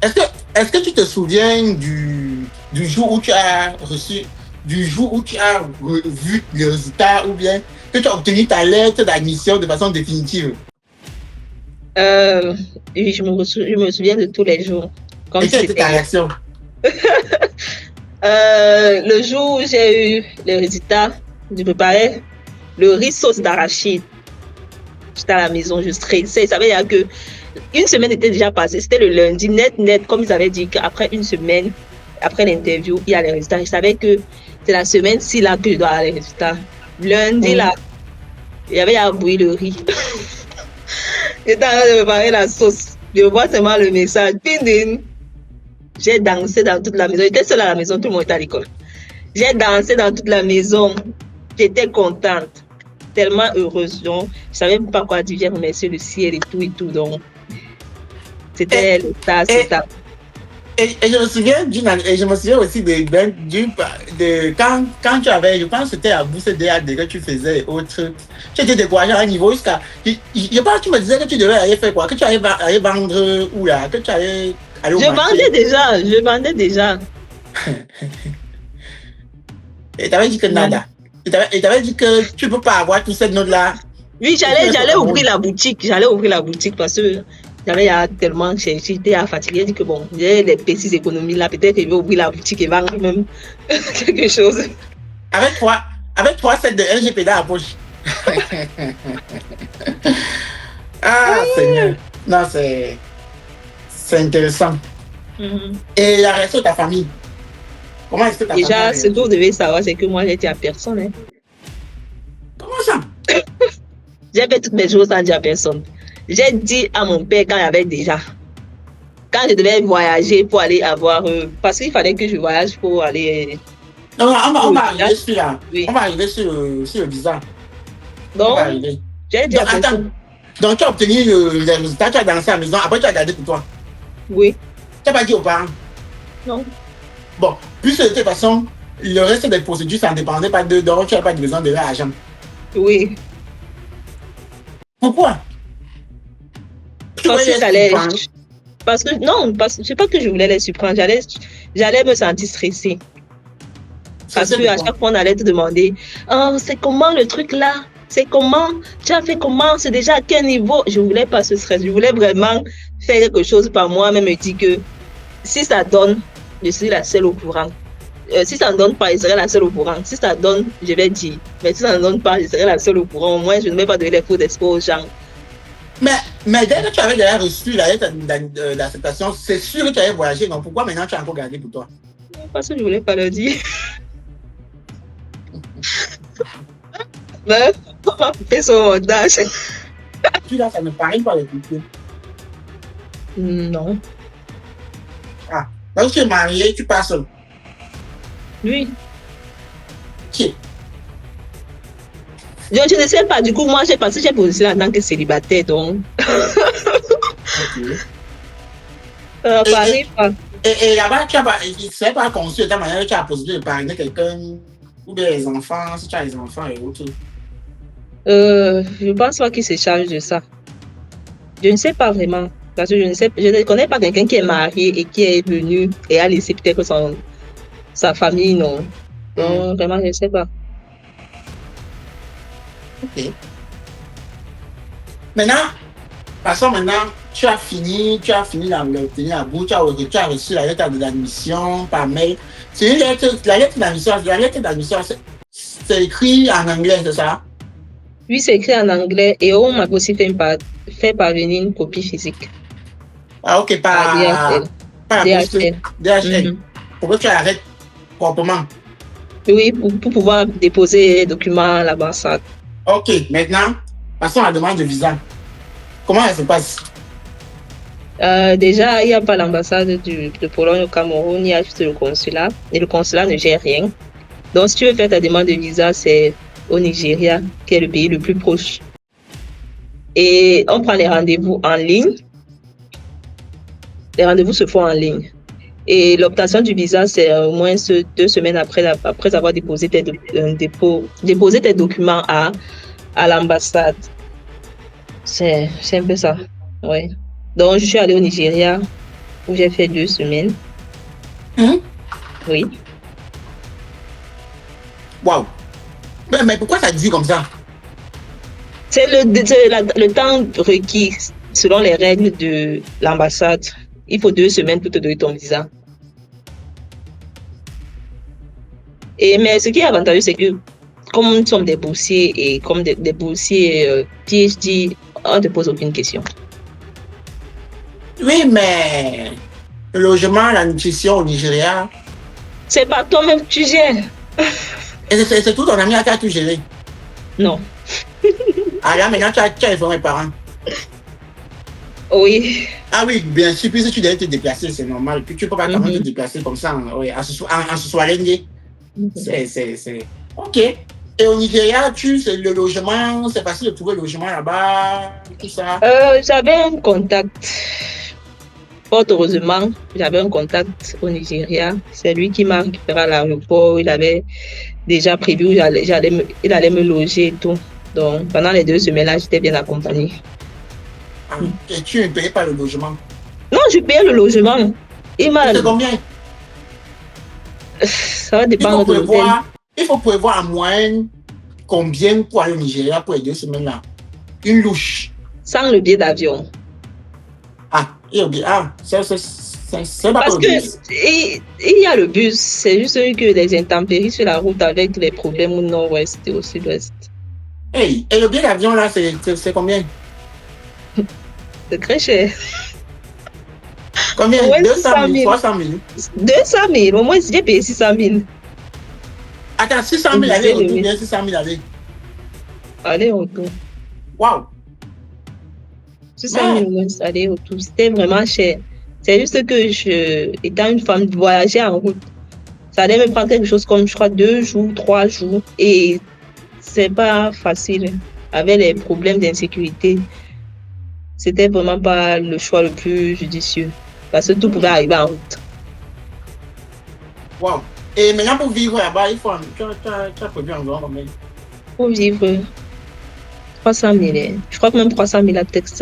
Est-ce que tu te souviens du jour où tu as reçu, du jour où tu as vu le résultat ou bien que tu as obtenu ta lettre d'admission de façon définitive? Oui, je me souviens de tous les jours. Et quelle était ta réaction? Le jour où j'ai eu les résultats, je préparais le riz sauce d'arachide. J'étais à la maison, je stressais. Ça veut dire que une semaine était déjà passée. C'était le lundi, net, comme ils avaient dit qu'après une semaine, après l'interview, il y a les résultats. Je savais que c'est la semaine-ci là que je dois avoir les résultats. Lundi là, il y avait à bouillir le riz. J'étais en train de préparer la sauce. Je vois seulement le message. Pindin. J'ai dansé dans toute la maison. J'étais seule à la maison, tout le monde était à l'école. J'ai dansé dans toute la maison. J'étais contente. Tellement heureuse. Donc, je ne savais pas quoi dire. J'ai remercié le ciel et tout. Donc, c'était l'état. Et je me souviens et je me souviens aussi de quand tu avais, je pense que c'était à Bourse DAD que tu faisais et autres. Tu étais découragé à un niveau jusqu'à. Je pense que tu me disais que tu devais aller faire quoi? Que tu allais, aller vendre où là? Que tu allais aller au marché. Je vendais déjà. Et tu avais dit que nada. Et tu avais dit que tu ne peux pas avoir toutes ces notes-là. Oui, j'allais ouvrir la boutique. J'allais ouvrir la boutique parce que j'avais tellement cherché, j'étais fatiguée. J'ai dit que bon, j'ai les petites économies là. Peut-être que je vais ouvrir la boutique et vendre même quelque chose. Avec 3 sets de LGPD à la poche. Ah, Seigneur. Non, c'est intéressant. Et la reste de ta famille? Comment est-ce que ta Déjà, famille ce que vous devez savoir, c'est que moi, j'ai dit à personne. Hein. Comment ça? J'ai fait toutes mes choses sans dire à personne. J'ai dit à mon père quand il y avait déjà. Quand je devais voyager pour aller avoir. Parce qu'il fallait que je voyage pour aller. Non, on va arriver sur là. Oui. On va arriver sur le visa. Donc, j'ai dit à personne. Donc, tu as obtenu les résultats, tu as dansé à la maison, après tu as gardé pour toi. Oui. Tu n'as pas dit aux parents? Non. Bon, puisque de toute façon, le reste des procédures, ça ne dépendait pas d'eux, donc tu n'as pas besoin de l'argent. Oui. Pourquoi? Parce que c'est pas que je voulais les surprendre, j'allais me sentir stressée. Parce qu'à chaque fois, on allait te demander, oh, c'est comment le truc là? C'est comment? Tu as fait comment? C'est déjà à quel niveau? Je voulais pas ce stress. Je voulais vraiment faire quelque chose par moi-même et dire que si ça donne, je suis la seule au courant. Si ça ne donne pas, je serai la seule au courant. Si ça donne, je vais dire. Mais si ça ne donne pas, je serai la seule au courant. Au moins, je ne vais pas donner les faux d'espoir aux gens. Mais dès que tu avais déjà reçu l'acceptation, c'est sûr que tu avais voyagé. Donc pourquoi maintenant tu as encore gardé pour toi? Parce que je ne voulais pas le dire. Mais on va couper son montage. Tu là, ça ne paraît pas les cultures. Non. Ah, donc tu es marié, tu pars seul. Oui. Qui? Donc, je ne sais pas. Du coup, moi, j'ai positionné en tant que célibataire, donc. Okay. Paris, pas. Et là-bas, tu ne sais pas conçu de ta manière, tu as posé de parrainer quelqu'un ou bien les enfants, si tu as les enfants et autres. Je ne pense pas qu'il se charge de ça. Je ne sais pas vraiment. Parce que je ne connais pas quelqu'un qui est marié et qui est venu et a laissé peut-être sa famille, non. Non, vraiment, je ne sais pas. Ok. Maintenant, passons maintenant, tu as fini d'obtenir à bout, tu as reçu la lettre d'admission par mail. C'est la lettre d'admission, c'est écrit en anglais, c'est ça? Oui, c'est écrit en anglais et on m'a aussi fait parvenir une copie physique. Ah, ok, par DHL. DHL. Pour que tu arrêtes proprement. Oui, pour pouvoir déposer les documents à l'ambassade. Ok, maintenant, passons à la demande de visa. Comment elle se passe? Déjà, il n'y a pas l'ambassade de Pologne au Cameroun, il y a juste le consulat. Et le consulat ne gère rien. Donc, si tu veux faire ta demande de visa, c'est au Nigeria, qui est le pays le plus proche. Et on prend les rendez-vous en ligne. Les rendez-vous se font en ligne. Et l'obtention du visa, c'est au moins 2 semaines après avoir déposé tes documents à l'ambassade. C'est un peu ça. Ouais. Donc, je suis allée au Nigeria où j'ai fait 2 semaines. Oui. Waouh! Mais pourquoi ça dit comme ça? C'est le temps requis selon les règles de l'ambassade. Il faut 2 semaines pour te donner ton visa. Mais ce qui est avantageux, c'est que comme nous sommes des boursiers et comme des boursiers PhD, on ne te pose aucune question. Oui, mais le logement, la nutrition au Nigeria. C'est pas toi-même que tu gères. Et c'est tout ton ami qui a tout géré? Non. Ah là, maintenant, tu as informé mes parents? Oui. Ah oui, bien sûr, puisque tu devais te déplacer, c'est normal. Puis tu ne peux pas quand même te déplacer comme ça en se soirée. C'est... Ok. Et au Nigeria, c'est le logement, c'est facile de trouver le logement là-bas, tout ça? J'avais un contact. Fort heureusement, j'avais un contact au Nigeria. C'est lui qui m'a récupéré à l'aéroport. Il avait déjà prévu où il allait me loger et tout. Donc, pendant les 2 semaines-là, j'étais bien accompagnée. Et tu ne payais pas le logement? Non, je payais le logement. C'est combien? Ça va dépendre de l'hôtel. Il faut prévoir en moyenne combien pour aller au Nigeria pour les 2 semaines-là? Une louche. Sans le billet d'avion. C'est pas parce que il y a le bus, c'est juste que des intempéries sur la route avec les problèmes au nord-ouest et au sud-ouest. Hey, et le billet d'avion là, c'est combien? C'est très cher. Combien? 200 000, 300 000? 200 000, au moins j'ai payé 600 000. Attends, 600 000 aller retour, bien 600 000 aller. Aller retour. Waouh! 600 000 aller retour, c'était vraiment cher. C'est juste que étant une femme, voyager en route, ça allait me prendre quelque chose comme, je crois, 2 jours, 3 jours. Et c'est pas facile. Avec les problèmes d'insécurité, c'était vraiment pas le choix le plus judicieux. Parce que tout pouvait arriver en route. Wow. Et maintenant, pour vivre là-bas, tu as prévu environ combien? Pour vivre, 300 000. Je crois que même 300 000,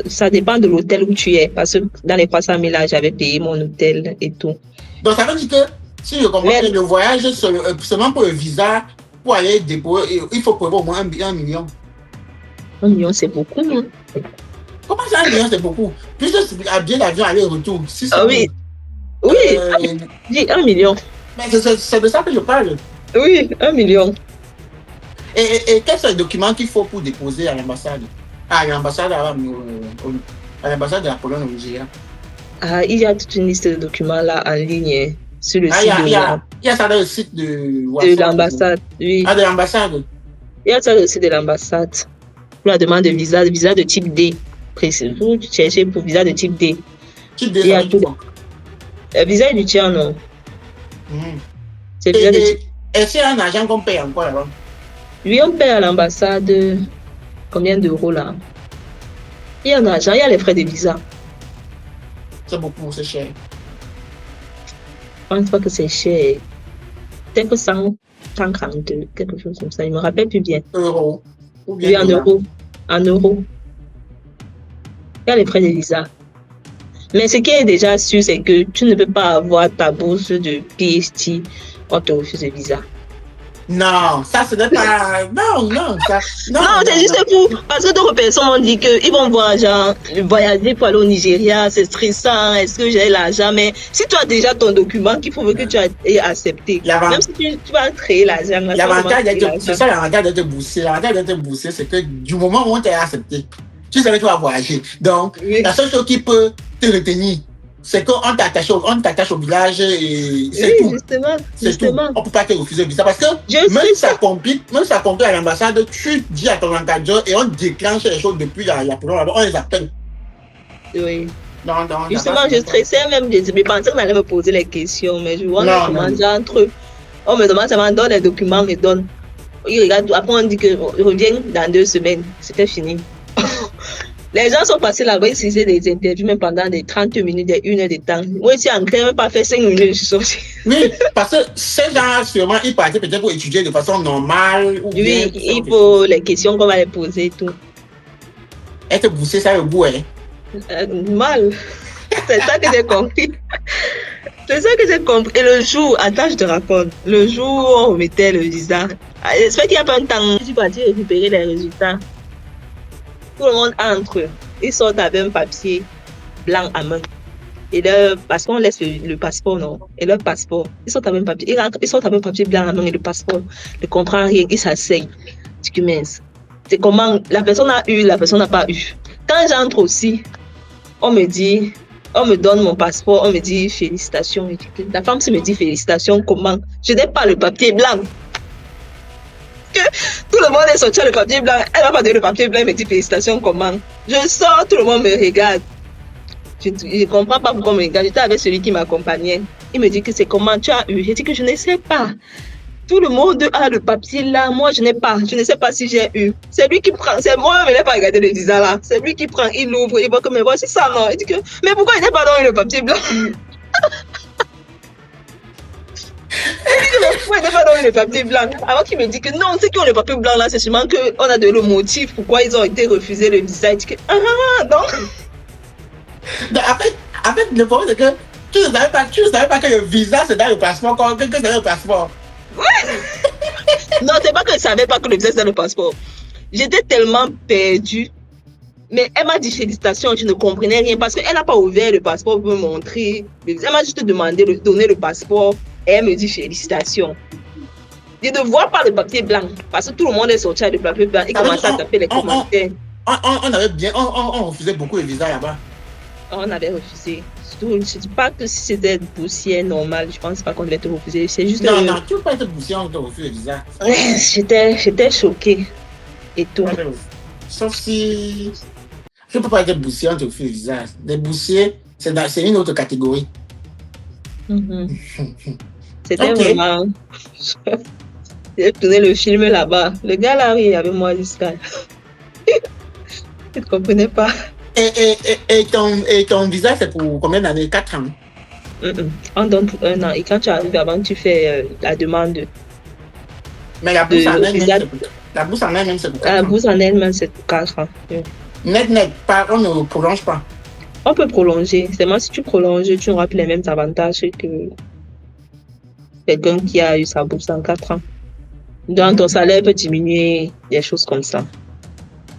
ça dépend de l'hôtel où tu es. Parce que dans les 300 000, là, j'avais payé mon hôtel et tout. Donc, ça veut dire que, si je comprends bien, le voyage, seulement pour le visa, pour aller déposer, il faut prévoir au moins 1 million. 1 million, c'est beaucoup, non? Comment ça, 1 million, c'est beaucoup? Plus un billet d'avion aller-retour. Oui. Dis 1 million. Mais c'est de ça que je parle. Oui, 1 million. Et quels sont les documents qu'il faut pour déposer à l'ambassade? À l'ambassade de la Pologne au Nigeria. Il y a toute une liste de documents là en ligne sur le site il y a ça dans le site de l'ambassade. Oui. De l'ambassade? Il y a ça dans le site de l'ambassade. Pour la demande de visa de type D. Précis. Vous cherchez pour visa de type D. Type D, ça veut dire quoi? Visa étudiant, non. C'est visa de type. Est-ce qu'il y a un agent qu'on paye encore là-bas? Oui, on paye à l'ambassade combien d'euros là? Il y a un agent, il y a les frais de visa. C'est beaucoup, c'est cher. Je ne pense pas que c'est cher. Peut-être que 142, quelque chose comme ça. Je ne me rappelle plus bien. Euros. Oui, en euros. En euros. Il y a les frais de visa. Mais ce qui est déjà sûr, c'est que tu ne peux pas avoir ta bourse de PhD quand tu refuses le visa. Non, ça ce n'est pas. Non, c'est juste pour. Parce que d'autres personnes m'ont dit qu'ils vont voyager pour aller au Nigeria, c'est stressant, est-ce que j'ai l'argent? Mais si tu as déjà ton document qui prouve que tu as été accepté, même si tu vas créer l'argent. C'est ça l'avantage d'être boursier. L'avantage d'être boursier, c'est que du moment où tu es accepté, tu sais que tu vas voyager. Donc, la seule chose qui peut te retenir, c'est qu'on t'attache au village et c'est tout. Justement. On ne peut pas te refuser le visa parce que même si ça complique à l'ambassade, tu dis à ton encadreur et on déclenche les choses depuis la Pologne là-bas, on les appelle. Oui. Non, justement, je stressais même, je pensais qu'on allait me poser les questions, mais je vois entre eux. On me demande, ça m'en donne les documents, me donne. Il regarde, après on dit que je reviens dans 2 semaines. C'était fini. Les gens sont passés là-bas, ils faisaient des interviews même pendant des 30 minutes, des 1 heure de temps. Moi, ici, en clair, je n'ai pas fait 5 minutes, je suis sortie. Oui, parce que ces gens, sûrement, ils partaient peut-être pour étudier de façon normale. Ou bien, il faut les questions qu'on va les poser et tout. Être boursier, ça a le goût, hein? Mal. C'est ça que j'ai compris. C'est ça que j'ai compris. Et le jour, attends, je te raconte. Le jour où on remettait le visa, j'espère qu'il n'y a pas un temps. Je suis partie récupérer les résultats. Tout le monde entre, ils sortent avec un papier blanc à main. Et parce qu'on laisse le passeport, non? Et leur passeport, ils sortent avec un papier, ils sortent avec un papier blanc à main et le passeport ne comprend rien, ils s'asseyent. Je dis, mince. C'est comment la personne a eu, la personne n'a pas eu. Quand j'entre aussi, on me donne mon passeport, on me dit félicitations. La femme se me dit félicitations, comment? Je n'ai pas le papier blanc. Que tout le monde est sorti le papier blanc. Elle n'a pas donné le papier blanc, elle me dit félicitations, comment? Je sors, tout le monde me regarde. Je ne comprends pas pourquoi on me regarde. J'étais avec celui qui m'accompagnait. Il me dit que c'est comment tu as eu. J'ai dit que je ne sais pas. Tout le monde a le papier là. Moi, je n'ai pas. Je ne sais pas si j'ai eu. C'est lui qui prend. C'est moi, je n'ai pas regardé le visa là. C'est lui qui prend. Il ouvre. Il voit que, mais voici ça, non. Il dit que, mais pourquoi il n'est pas dans le papier blanc? Pourquoi il n'est pas dans le papier blanc? Avant qu'il me dit que non, ceux qui ont le papier blanc là, c'est sûrement qu'on a de le motif pourquoi ils ont été refusés le visa. Il dit que, non. En fait, le problème, c'est que tu ne savais pas que le visa, c'est dans le passeport, que c'est dans le passeport. Non, c'est pas que je ne savais pas que le visa, c'est dans le passeport. J'étais tellement perdue. Mais elle m'a dit félicitations, je ne comprenais rien parce qu'elle n'a pas ouvert le passeport pour me montrer. Elle m'a juste demandé de donner le passeport et elle me dit félicitations. Je ne vois pas le papier blanc parce que tout le monde est sorti avec le papier blanc et commençait à taper les commentaires. On avait bien, on refusait beaucoup le visa là-bas. On avait refusé. Surtout, je ne dis pas que si c'était boursière normale, je ne pense pas qu'on devait te refuser. C'est juste. Non, non, tu ne peux pas être boursière, on te refuse le visa. J'étais choquée et tout. Sauf si. Je ne peux pas être boursier, on te refuse le visa. Les boursiers, c'est une autre catégorie. C'était vraiment. J'ai tourné le film là-bas. Le gars là, oui, avec moi jusqu'à. Je ne comprenais pas. Et ton visa, c'est pour combien d'années? 4 ans? On donne pour 1 an. Et quand tu arrives avant, tu fais la demande. Mais la bourse en elle-même, c'est pour 4 ans. La bourse en elle-même, c'est pour 4 ans. Net, on ne prolonge pas. On peut prolonger. Seulement si tu prolonges, tu n'auras plus les mêmes avantages que quelqu'un qui a eu sa bourse en 4 ans. Donc, ton salaire peut diminuer, des choses comme ça.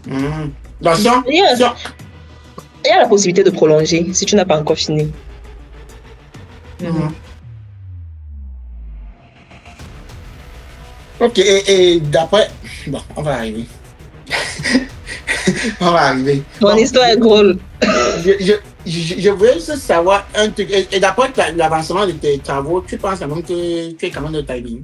Donc, il y a la possibilité de prolonger si tu n'as pas encore fini. Ok, et d'après... Bon, on va arriver. Mon histoire est drôle. Je voulais juste savoir un truc. Et d'après l'avancement de tes travaux, tu penses quand même que tu es quand même de timing?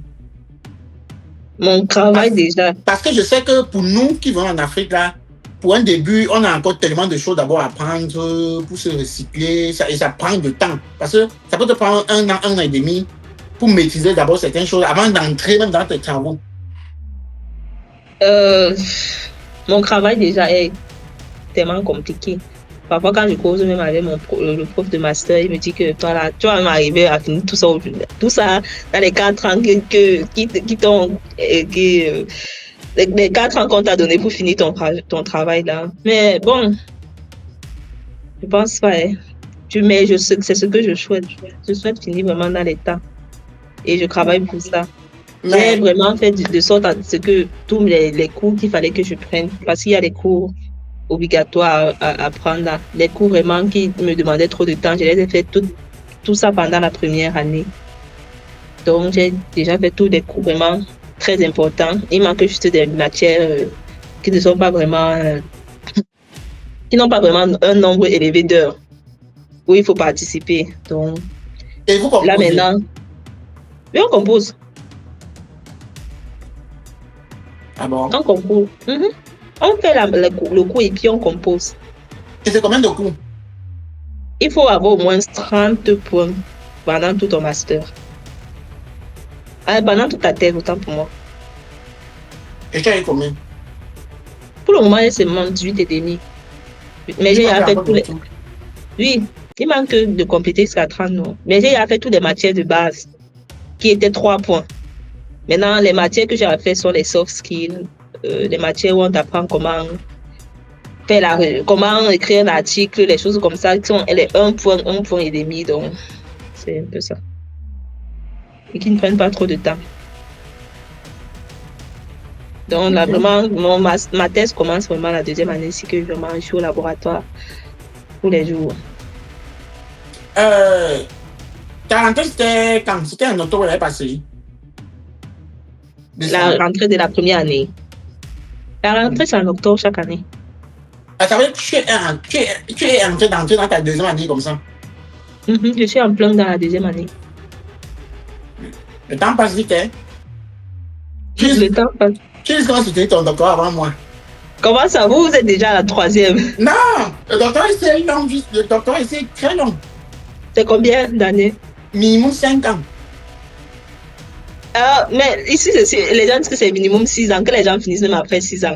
Mon travail déjà. Parce que je sais que pour nous qui venons en Afrique, là, pour un début, on a encore tellement de choses d'abord à apprendre pour se recycler. Et ça prend du temps. Parce que ça peut te prendre 1 an et demi pour maîtriser d'abord certaines choses avant d'entrer même dans tes travaux. Mon travail déjà est tellement compliqué. Parfois, quand je cause même avec le prof de master, il me dit que toi là, tu vas m'arriver à finir tout ça dans les 4 ans les 4 ans qu'on t'a donné pour finir ton travail là. Mais bon, je pense pas. Mais c'est ce que je souhaite. Je souhaite finir vraiment dans les temps. Et je travaille pour ça. J'ai vraiment fait de sorte à ce que tous les cours qu'il fallait que je prenne, parce qu'il y a des cours obligatoires à prendre là. Les cours vraiment qui me demandaient trop de temps, je les ai fait tout ça pendant la première année. Donc j'ai déjà fait tous des cours vraiment très importants. Il manque juste des matières qui ne sont pas vraiment qui n'ont pas vraiment un nombre élevé d'heures où il faut participer. Donc et vous composez? Là maintenant, oui, on compose. Ah bon? On compose. On fait le cours et puis on compose. Et c'est combien de cours? Il faut avoir au moins 30 points pendant tout ton master. Pendant toute ta thèse, autant pour moi. Et tu as eu combien? Pour le moment, c'est seulement 18 et demi. Mais j'ai fait tous les... Oui, il manque de compléter jusqu'à 30, non. Mais j'ai fait toutes les matières de base qui étaient 3 points. Maintenant, les matières que j'ai fait sont les soft skills, les matières où on t'apprend comment écrire un article, les choses comme ça, qui sont les 1 point et demi, donc c'est un peu ça. Et qui ne prennent pas trop de temps. Donc là, vraiment, ma thèse commence vraiment la 2e année, c'est que vraiment je suis au laboratoire tous les jours. Ta rentrée, c'était quand? C'était en octobre l'année passée? La rentrée de la première année. La rentrée, c'est en octobre chaque année. Ça veut dire que tu es entré dans ta 2e année comme ça? Je suis en plein dans la 2e année. Le temps passe vite, hein? Le temps passe. Tu risques de soutenir ton doctorat avant moi. Comment ça, vous êtes déjà à la 3e? Non! Le doctorat, c'est long. Le doctorat, c'est très long. C'est combien d'années? Minimum 5 ans. Mais ici, les gens disent que c'est minimum 6 ans, que les gens finissent même après 6 ans.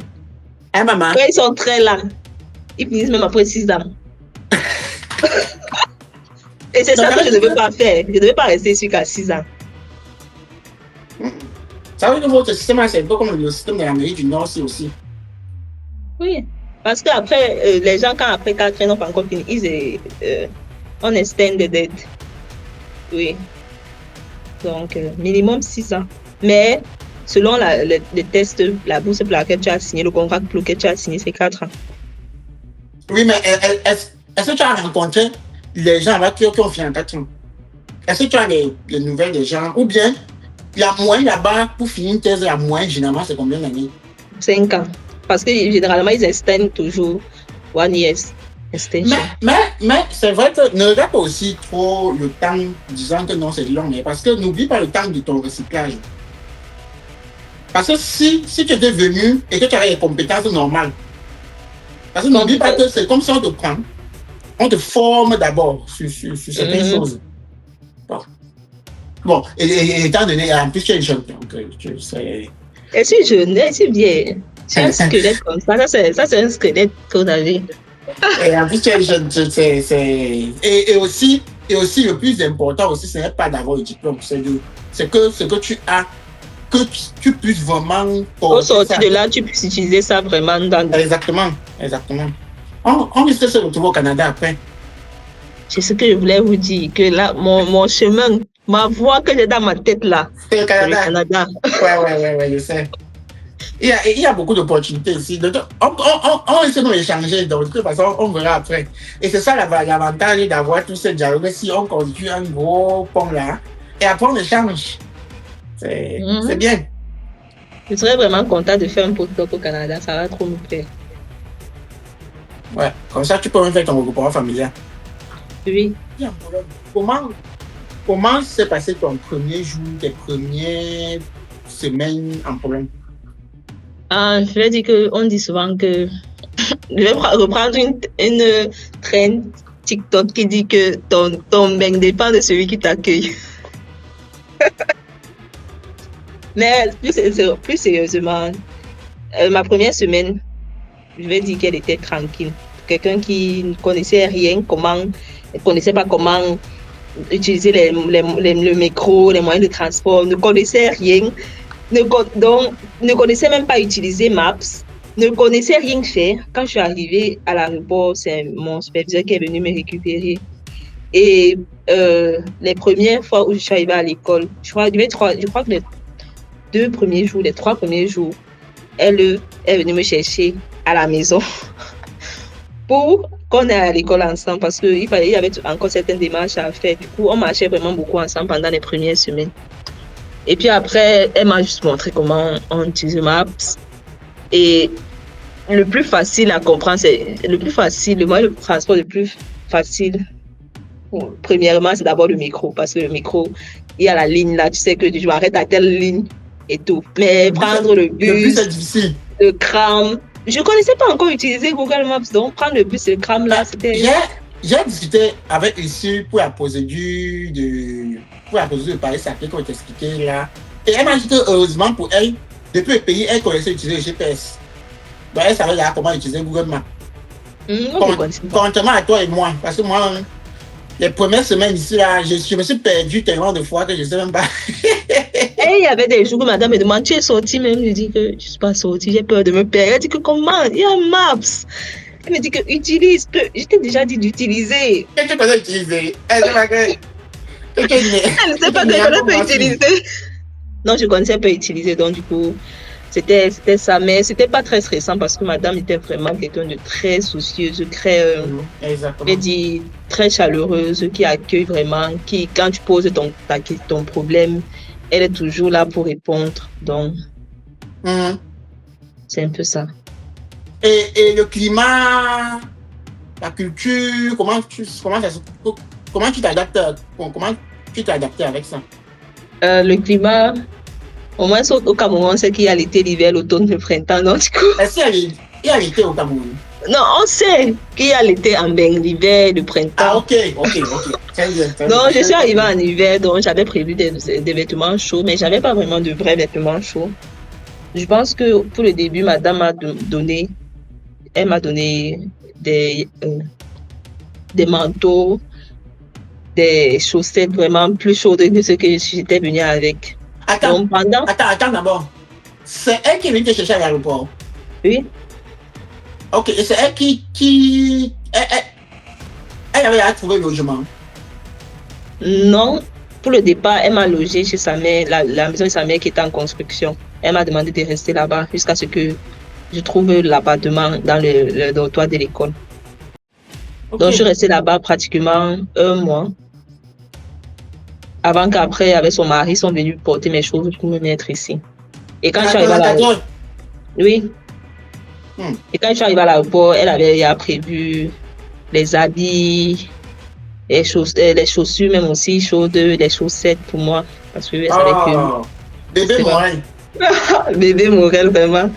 Hein, maman? Quand ils sont très lents, ils finissent même après 6 ans. Et c'est ça que je ne veux pas faire. Je ne veux pas rester ici qu'à 6 ans. Ça veut dire que votre système, c'est un peu comme le système de l'Amérique du Nord aussi. Oui, parce qu'après, les gens, quand après 4 ans n'ont pas encore fini, on extend the dead. Oui. Donc, minimum 6 ans. Mais, selon le test, la bourse pour laquelle tu as signé, le contrat pour lequel tu as signé, c'est 4 ans. Oui, mais est-ce que tu as rencontré les gens avec qui ont fait en 4 ans? Est-ce que tu as les nouvelles des gens? Ou bien, la moyenne là-bas, pour finir une thèse, la moyenne, généralement, c'est combien d'années? 5 ans. Parce que généralement, ils extendent toujours 1 year extension. Mais c'est vrai que ne regarde pas aussi trop le temps disant que non, c'est long. Mais parce que n'oublie pas le temps de ton recyclage. Parce que si tu étais venu et que tu avais les compétences normales, parce que n'oublie pas que c'est comme ça on te prend. On te forme d'abord sur certaines choses. Bon, et étant donné, en plus, tu es une jeune, donc tu sais. Et si jeune, et si vieille, tu as un squelette comme ça, ça c'est un squelette qu'on avait. Et en plus, tu es jeune, et aussi, le plus important aussi, ce n'est pas d'avoir le diplôme, c'est que ce que tu as, que tu puisses vraiment. Au sortir de là, tu puisses utiliser ça vraiment dans. Exactement. On risque de se retrouver au Canada après. C'est ce que je voulais vous dire, que là, mon chemin, ma voie que j'ai dans ma tête là, c'est le Canada. Le Canada. Ouais, je sais. Il y a beaucoup d'opportunités ici. On risque de échanger, donc de toute façon, on verra après. Et c'est ça l'avantage d'avoir tout ce dialogue. Si on construit un gros pont là, et après on échange. C'est bien. Je serais vraiment content de faire un postdoc au Canada, ça va trop me plaire. Ouais, comme ça tu peux même faire ton regroupement familial. Oui. Comment s'est passé ton premier jour, tes premières semaines en problème? Je vais dire qu'on dit souvent que je vais reprendre une trend TikTok qui dit que ton bain dépend de celui qui t'accueille. Mais plus sérieusement, ma première semaine, je vais dire qu'elle était tranquille. Quelqu'un qui ne connaissait rien, ne connaissait pas comment utiliser le métro, les moyens de transport, ne connaissait rien, donc ne connaissait même pas utiliser Maps, ne connaissait rien faire. Quand je suis arrivée à l'aéroport, c'est mon superviseur qui est venu me récupérer. Et les premières fois où je suis arrivée à l'école, je crois que les 3 premiers jours, elle est venue me chercher à la maison pour qu'on aille à l'école ensemble parce qu'il y avait encore certaines démarches à faire. Du coup, on marchait vraiment beaucoup ensemble pendant les premières semaines. Et puis après, elle m'a juste montré comment on utilise Maps. Et le plus facile à comprendre, le moyen de transport le plus facile, premièrement, c'est d'abord le micro. Parce que le micro, il y a la ligne là, tu sais que je m'arrête à telle ligne et tout. Mais prendre le bus, le tram, je ne connaissais pas encore utiliser Google Maps, donc prendre le bus et le tram là, c'était. J'ai discuté avec Issue pour la procédure de Paris Sacré qu'on t'expliquait là. Et elle m'a dit que heureusement pour elle, depuis le pays, elle connaissait utiliser le GPS. Donc elle savait là comment utiliser Google Maps. Contrairement à toi et moi, parce que moi, les premières semaines ici là, je me suis perdu tellement de fois que je ne sais même pas. Et il y avait des jours où madame me demande, tu es sortie même? Je dis que je ne suis pas sortie, j'ai peur de me perdre. Elle dit que comment? Il y a Maps. Elle me dit que utilise, que je t'ai déjà dit d'utiliser. Qu'est-ce que tu peux utiliser? Elle ne sait pas que. Elle ne sait pas que je peux utiliser. Non, je connaissais pas utiliser, donc du coup, c'était ça. Mais c'était pas très stressant parce que madame était vraiment quelqu'un de très soucieuse, très chaleureuse, qui accueille vraiment, qui, quand tu poses ton problème, elle est toujours là pour répondre. Donc, c'est un peu ça. Et le climat, la culture, comment tu t'adaptes avec ça? Le climat, au moins au Cameroun, c'est qu'il y a l'été, l'hiver, l'automne, le printemps. Donc, du coup. Est-ce qu'il y a l'été au Cameroun? Non, on sait qu'il y a l'été en bain, l'hiver, le printemps. Ah, ok. Très bien. Donc, je suis arrivée en hiver, donc j'avais prévu des vêtements chauds, mais j'avais pas vraiment de vrais vêtements chauds. Je pense que pour le début, madame m'a donné, elle m'a donné des manteaux, des chaussettes vraiment plus chaudes que ce que j'étais venue avec. Attends, Donc, pendant... attends d'abord. C'est elle qui est venue te chercher à l'aéroport. Oui. Ok, et c'est elle elle avait à trouver le logement. Non, pour le départ, elle m'a logé chez sa mère, la maison de sa mère qui était en construction. Elle m'a demandé de rester là-bas jusqu'à ce que je trouve l'appartement dans le dortoir de l'école. Ok. Donc, je suis restée là-bas pratiquement 1 mois. Avant qu'après, avec son mari, ils sont venus porter mes choses pour me mettre ici. Et quand je suis arrivée à l'aéroport, oui. Et quand je suis arrivée à l'aéroport, elle avait déjà prévu les habits, les chaussures même aussi chaudes, les chaussettes pour moi. Parce que elle savait que... Bébé Morel. Bébé Morel, vraiment.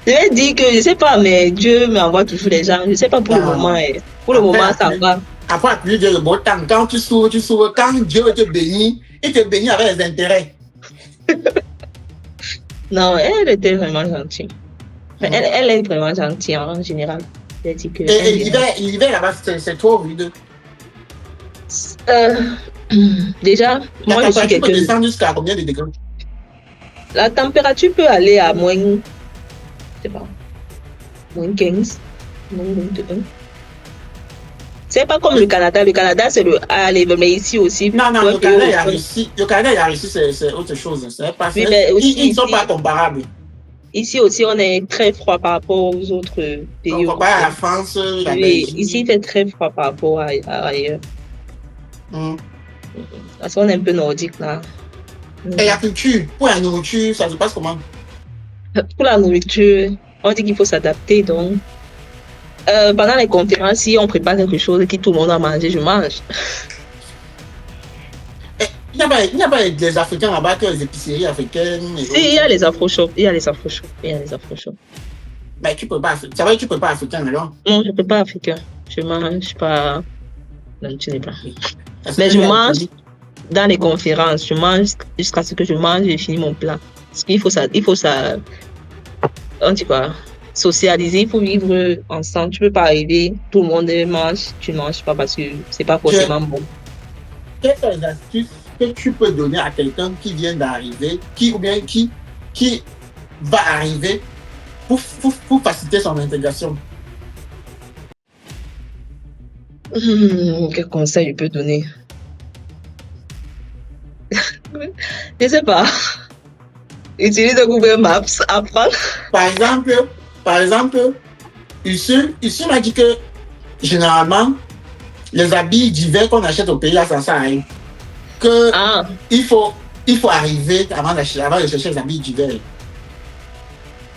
Je vais dire que, je ne sais pas, mais Dieu m'envoie toujours les gens. Je ne sais pas pour le moment. Pour le moment, ça va. Après la pluie, le beau temps, quand tu s'ouvres, quand Dieu te bénit, il te bénit avec les intérêts. Non, elle était vraiment gentille. Elle est vraiment gentille en général. Et l'hiver là-bas, c'est trop rude. Déjà, moi je suis quelqu'un. La température peut descendre jusqu'à combien de degrés? La température peut aller à moins, je sais pas, moins 15, moins 21. C'est pas comme le Canada. Le Canada, c'est le A level, mais ici aussi. Non, le Canada, il y a Russie. Le Canada, il y a Russie, c'est autre chose. Pas, oui, mais aussi, ils ne sont pas comparables. Ici aussi, on est très froid par rapport aux autres pays. Comparé à la France, la Belgique. Ici, il fait très froid par rapport à ailleurs. Parce qu'on est un peu nordique là. Et la culture, pour la nourriture, ça se passe comment? Pour la nourriture, on dit qu'il faut s'adapter. Donc, pendant les conférences, si on prépare quelque chose que tout le monde a mangé, je mange. Il n'y a pas des Africains là-bas, que les épiceries africaines. Si, il y a les afro-shops. Mais tu peux pas, ça veut dire que tu peux pas africain alors? Non, je ne peux pas africain. Je mange pas. Non, tu n'es pas. Mais je mange dans les conférences. Je mange jusqu'à ce que je mange et je finis mon plat. Parce qu'il faut ça. On dit quoi? Socialiser, il faut vivre ensemble. Tu peux pas arriver, tout le monde mange, tu ne manges pas parce que c'est pas forcément bon. Quelles sont les astuces que tu peux donner à quelqu'un qui vient d'arriver, qui va arriver pour faciliter son intégration? Quel conseil je peux donner? Je sais pas. Utilise Google Maps, apprendre. Par exemple, ici m'a dit que généralement, les habits d'hiver qu'on achète au pays, là, ça sert à rien. Il faut arriver avant de chercher les habits d'hiver.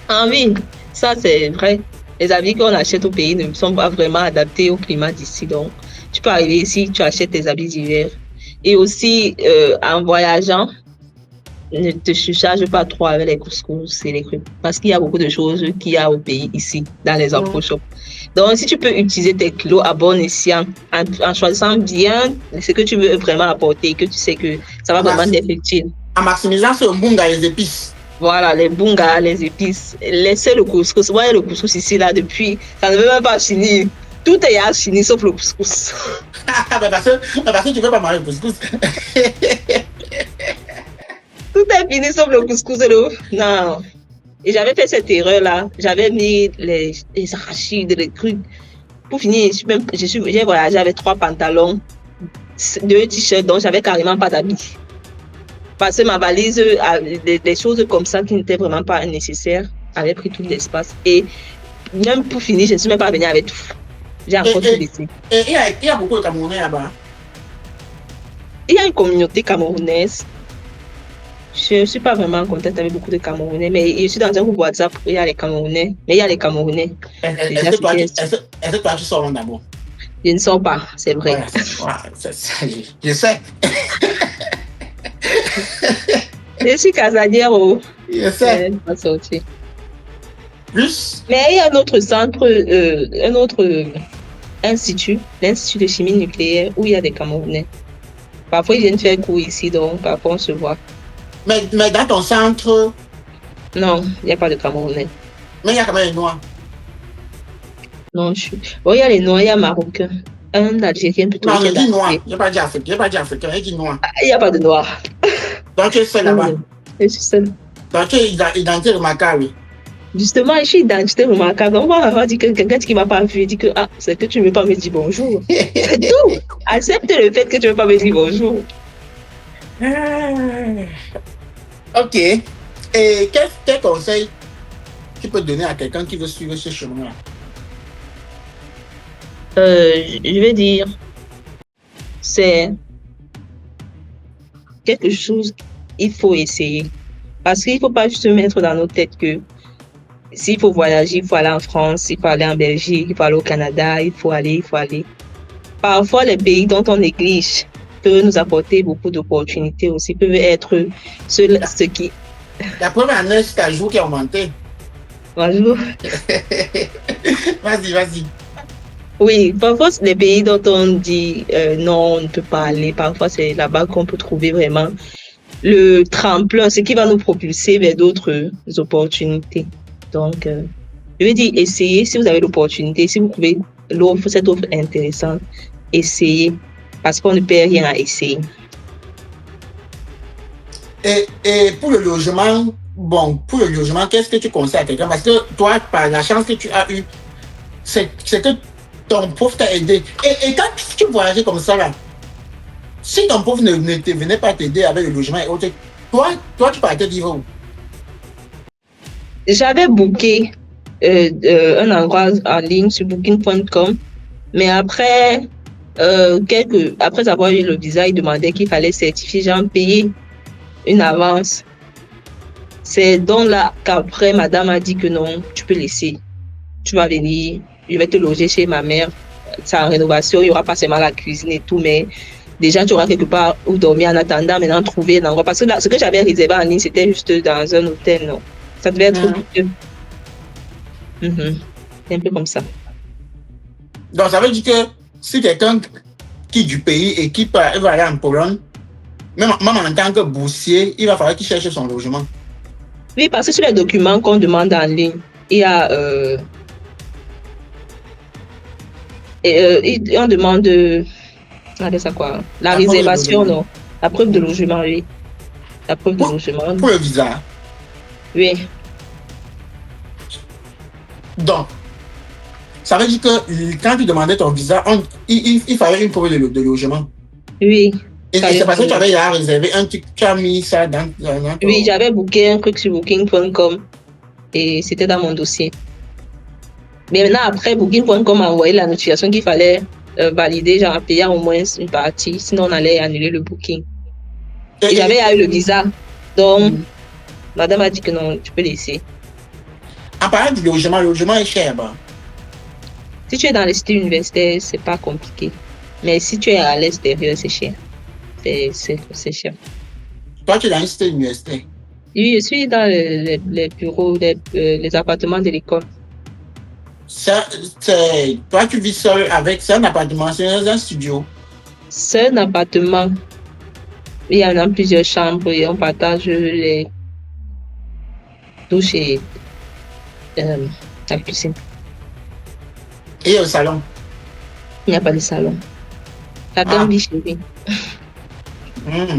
Ah oui, ça c'est vrai. Les habits qu'on achète au pays ne sont pas vraiment adaptés au climat d'ici. Donc, tu peux arriver ici, tu achètes tes habits d'hiver. Et aussi, en voyageant, ne te surcharge pas trop avec les couscous et les crêpes. Parce qu'il y a beaucoup de choses qu'il y a au pays ici, dans les afro-shops. Donc, si tu peux utiliser tes kilos à bon escient, en choisissant bien ce que tu veux vraiment apporter, que tu sais que ça va vraiment être utile. En maximisant ce bunga et les épices. Voilà, les bungas, les épices. Laissez le couscous. Vous voyez le couscous ici, là, depuis. Ça ne veut même pas finir. Tout est à finir sauf le couscous. Parce que tu ne veux pas manger le couscous. Tout est fini sauf le couscous. Non. Et j'avais fait cette erreur-là. J'avais mis les arachides, les trucs. Pour finir, j'ai voyagé avec 3 pantalons, 2 t-shirts, donc j'avais carrément pas d'habits. Parce que ma valise, des choses comme ça qui n'étaient vraiment pas nécessaires, avait pris tout l'espace. Et même pour finir, je ne suis même pas venue avec tout. J'ai encore tout laissé. Et il y a beaucoup de Camerounais là-bas? Il y a une communauté camerounaise. Je ne suis pas vraiment en contact avec beaucoup de Camerounais, mais je suis dans un groupe WhatsApp où il y a les Camerounais. Mais il y a les Camerounais. Est-ce que toi, tu sors d'abord? Je ne sors pas, c'est vrai. Ouais, je sais. Je suis casanière. Je sais. Pas sortir. Plus? Mais il y a un autre centre, un autre institut, l'Institut de chimie nucléaire, où il y a des Camerounais. Parfois, ils viennent faire cours ici, donc parfois on se voit. Mais dans ton centre, Non, il n'y a pas de Camerounais. mais il y a quand même les Noirs. Non, bon, il y a les Noirs, il y a Marocains. Un Algérien plutôt. Non, je dis Noir. Je n'ai pas dit Africain. Je dis Noir. Il n'y a pas de Noirs. Donc, tu es seul là-bas. Je suis seule. Donc, tu es identité remarquable. Justement, je suis identité remarquable. On va avoir dit que quelqu'un qui ne m'a pas vu dit que c'est que tu ne veux pas me dire bonjour. C'est tout. Accepte le fait que tu ne veux pas me dire bonjour. Ok. Et quel conseil tu peux donner à quelqu'un qui veut suivre ce chemin-là? Je vais dire, c'est quelque chose qu'il faut essayer. Parce qu'il ne faut pas juste mettre dans nos têtes que s'il faut voyager, il faut aller en France, il faut aller en Belgique, il faut aller au Canada, il faut aller. Parfois, les pays dont on néglige peuvent nous apporter beaucoup d'opportunités aussi, peuvent être ceux qui... La première année, c'est ta jour qui a augmenté. Bonjour. Vas-y. Oui, parfois, les pays dont on dit non, on ne peut pas aller, parfois, c'est là-bas qu'on peut trouver vraiment le tremplin, ce qui va nous propulser vers d'autres opportunités. Donc, je veux dire, essayez si vous avez l'opportunité, si vous trouvez cette offre intéressante, essayez, parce qu'on ne perd rien à essayer. Et pour le logement, qu'est-ce que tu conseilles à quelqu'un? Parce que toi, par la chance que tu as eue, c'est que ton prof t'a aidé. Et quand tu voyageais comme ça, là, si ton prof ne te venait pas t'aider avec le logement et autres, toi, tu partais vivre où? J'avais booké un endroit en ligne sur booking.com, mais après avoir eu le visa, il demandait qu'il fallait certifier, j'ai payé une avance. C'est donc là qu'après, madame a dit que non, tu peux laisser. Tu vas venir, je vais te loger chez ma mère. C'est en rénovation, il n'y aura pas seulement la cuisine et tout, mais déjà, tu auras quelque part où dormir en attendant, maintenant trouver un endroit. Parce que là, ce que j'avais réservé en ligne, c'était juste dans un hôtel, non. Ça devait être mieux. C'est un peu comme ça. Donc, ça veut dire que si quelqu'un quitte du pays et qui va aller en Pologne, même en tant que boursier, il va falloir qu'il cherche son logement. Oui, parce que sur les documents qu'on demande en ligne, il y a... on demande... ça quoi? La réservation, non. La preuve de logement, oui. La preuve de logement. Pour le visa. Oui. Donc, ça veut dire que quand tu demandais ton visa, il fallait une preuve de logement. Oui. Et c'est parce que tu avais réservé un truc, tu as mis ça dans Oui, j'avais booké un truc sur booking.com et c'était dans mon dossier. Mais maintenant, après, booking.com a envoyé la notification qu'il fallait valider, genre payer au moins une partie, sinon on allait annuler le booking. Et j'avais eu le visa. Donc, madame a dit que non, tu peux laisser. En parlant du logement, le logement est cher. Bah. Si tu es dans les cités universitaires, c'est pas compliqué. Mais si tu es à l'extérieur, c'est cher. C'est cher. Toi, tu es dans une cité universitaire? Oui, je suis dans les bureaux, les appartements de l'école. Toi, tu vis seul avec... C'est un appartement, c'est un studio? C'est un appartement. Il y en a plusieurs chambres et on partage les douches et la cuisine. Et le salon? Il n'y a pas de salon. Chacun vit chez lui.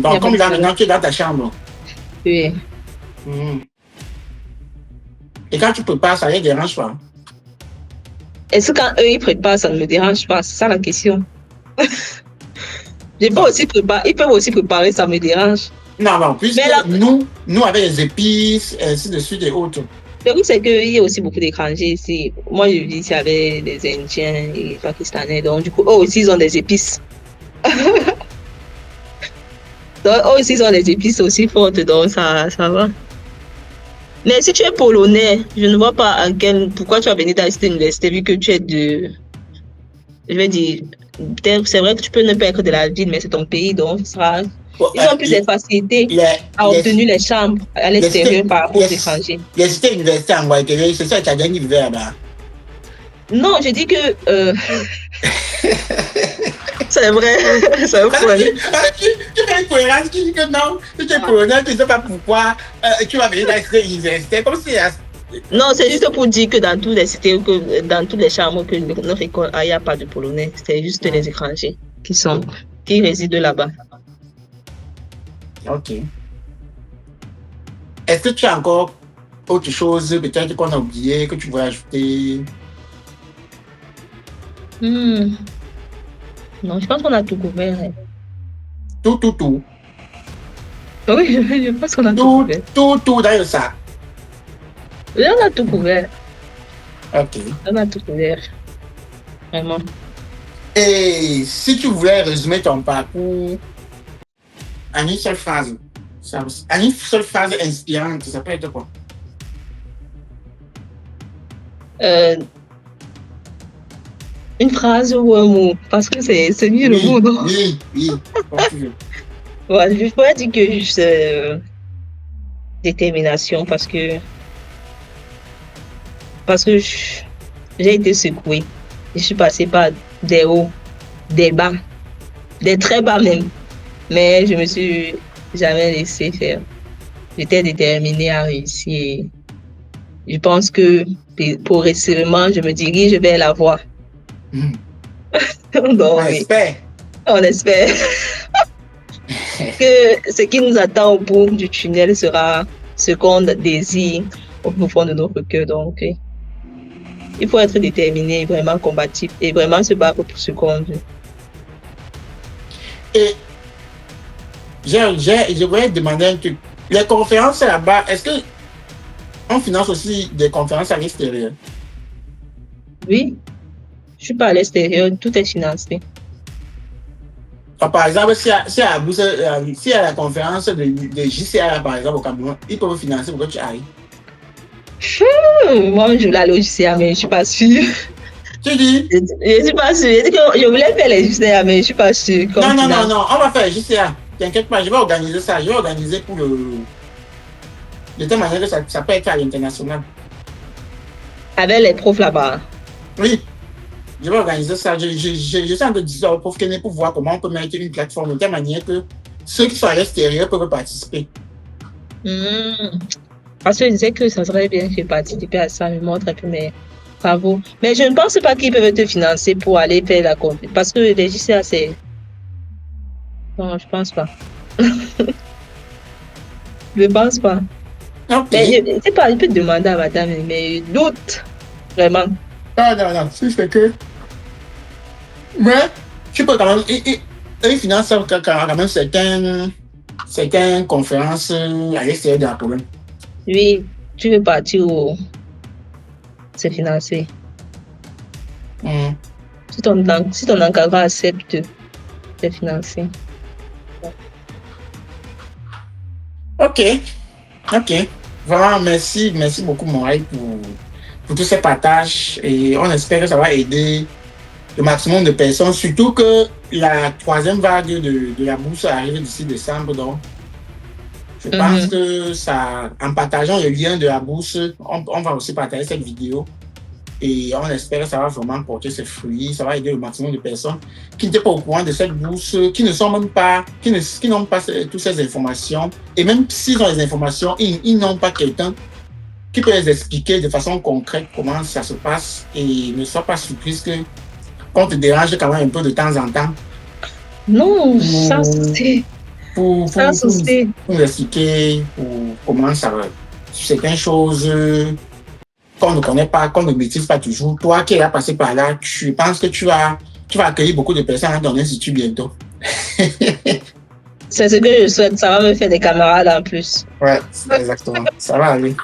Donc, comme maintenant, tu es dans ta chambre? Oui. Et quand tu prépares, ça ne dérange pas? Est-ce que quand eux, ils préparent, ça ne me dérange pas? C'est ça la question. Ils peuvent aussi préparer, ça me dérange. Non, puisque nous, avec les épices, ainsi de suite et autres. Le truc, c'est qu'il y a aussi beaucoup d'étrangers ici. Moi, je vis ici avec des Indiens et des Pakistanais. Donc, du coup, eux aussi, ils ont des épices. Donc, eux aussi, ils ont des épices aussi fortes. Donc, ça va. Mais si tu es polonais, je ne vois pas pourquoi tu as venu dans cette université vu que tu es je vais dire, c'est vrai que tu peux ne pas être de la ville, mais c'est ton pays, donc Bon, ils ont plus de facilité à obtenir les chambres à l'extérieur par rapport aux étrangers. Les cités universitaires en Guadeloupe, c'est ça, tu as gagné vivre là-bas. Non, je dis que c'est vrai, c'est un problème. Tu fais une cohérence, tu dis que non, tu es colonel, tu ne sais pas pourquoi tu vas venir dans la cité universitaire, comme si... Non, c'est juste pour dire que dans toutes les cités, dans toutes les chambres que notre école a, il n'y a pas de Polonais. C'est juste les étrangers qui résident là-bas. Ok. Est-ce que tu as encore autre chose, peut-être qu'on a oublié, que tu voudrais ajouter? Non, je pense qu'on a tout couvert. Hein. Tout. Oui, je pense qu'on a tout couvert. Tout dans le sac. Oui, on a tout couvert. Ok. On a tout couvert. Vraiment. Et si tu voulais résumer ton parcours en une seule phrase, en une seule phrase inspirante, ça peut être quoi? Une phrase ou un mot, parce que c'est mieux le mot, non? Oui. Ouais, je pourrais dire que juste détermination, parce que j'ai été secouée. Je suis passée par des hauts, des bas, des très bas même. Mais je me suis jamais laissée faire. J'étais déterminée à réussir. Je pense que progressivement, je me dirige vers la voie. Donc, on espère. On espère que ce qui nous attend au bout du tunnel sera ce qu'on désire au plus fond de notre cœur. Donc, il faut être déterminé, vraiment combatif et vraiment se battre pour ce qu'on veut. Et je voulais demander un truc. Les conférences là-bas, est-ce qu'on finance aussi des conférences à l'extérieur? Oui, je suis pas à l'extérieur, tout est financé. Par exemple, si à la conférence de JCA, par exemple, au Cameroun, ils peuvent financer pour que tu ailles. Moi, je voulais aller au JCA, mais je ne suis pas sûre. Tu dis? Je ne suis pas sûre. Je voulais faire les JCA, mais je ne suis pas sûre. Non, on va faire JCA. T'inquiète pas, je vais organiser ça. Je vais organiser pour de telle manière que ça peut être à l'international. Avec les profs là-bas? Oui. Je vais organiser ça. Je suis en train de dire aux profs pour voir comment on peut mettre une plateforme de telle manière que ceux qui sont à l'extérieur peuvent participer. Parce que je disais que ça serait bien que je participe à ça, me montre un peu mes travaux. Mais je ne pense pas qu'ils peuvent te financer pour aller faire la compte. Parce que les JCA, c'est... Non, je ne pense pas. Je ne pense pas. Okay. Mais je ne sais pas, je peux demander à madame, mais doute, vraiment. Non, si c'est que... Mais, tu peux quand même... Ils financent quand même certaines conférences à l'extérieur de la Pologne. Oui, tu veux partir où c'est financé. Si ton encadrement accepte de financer. Ok. Vraiment, merci beaucoup, Moraï, pour tous ces partages. Et on espère que ça va aider le maximum de personnes, surtout que la troisième vague de la bourse arrive d'ici décembre. Donc, je pense que ça, en partageant le lien de la bourse, on va aussi partager cette vidéo. Et on espère que ça va vraiment porter ses fruits, ça va aider le maximum de personnes qui n'étaient pas au courant de cette bourse, qui ne sont même pas, qui n'ont pas toutes ces informations. Et même s'ils ont les informations, ils n'ont pas quelqu'un qui peut les expliquer de façon concrète comment ça se passe. Et ne sois pas surprise qu'on te dérange quand même un peu de temps en temps. Non, ça c'est... Pour nous expliquer comment ça va. Certaines choses qu'on ne connaît pas, qu'on ne maîtrise pas toujours. Toi qui es passé par là, tu penses que tu vas accueillir beaucoup de personnes dans ton institut bientôt. C'est ce que je souhaite. Ça va me faire des camarades en plus. Ouais, exactement. Ça va aller.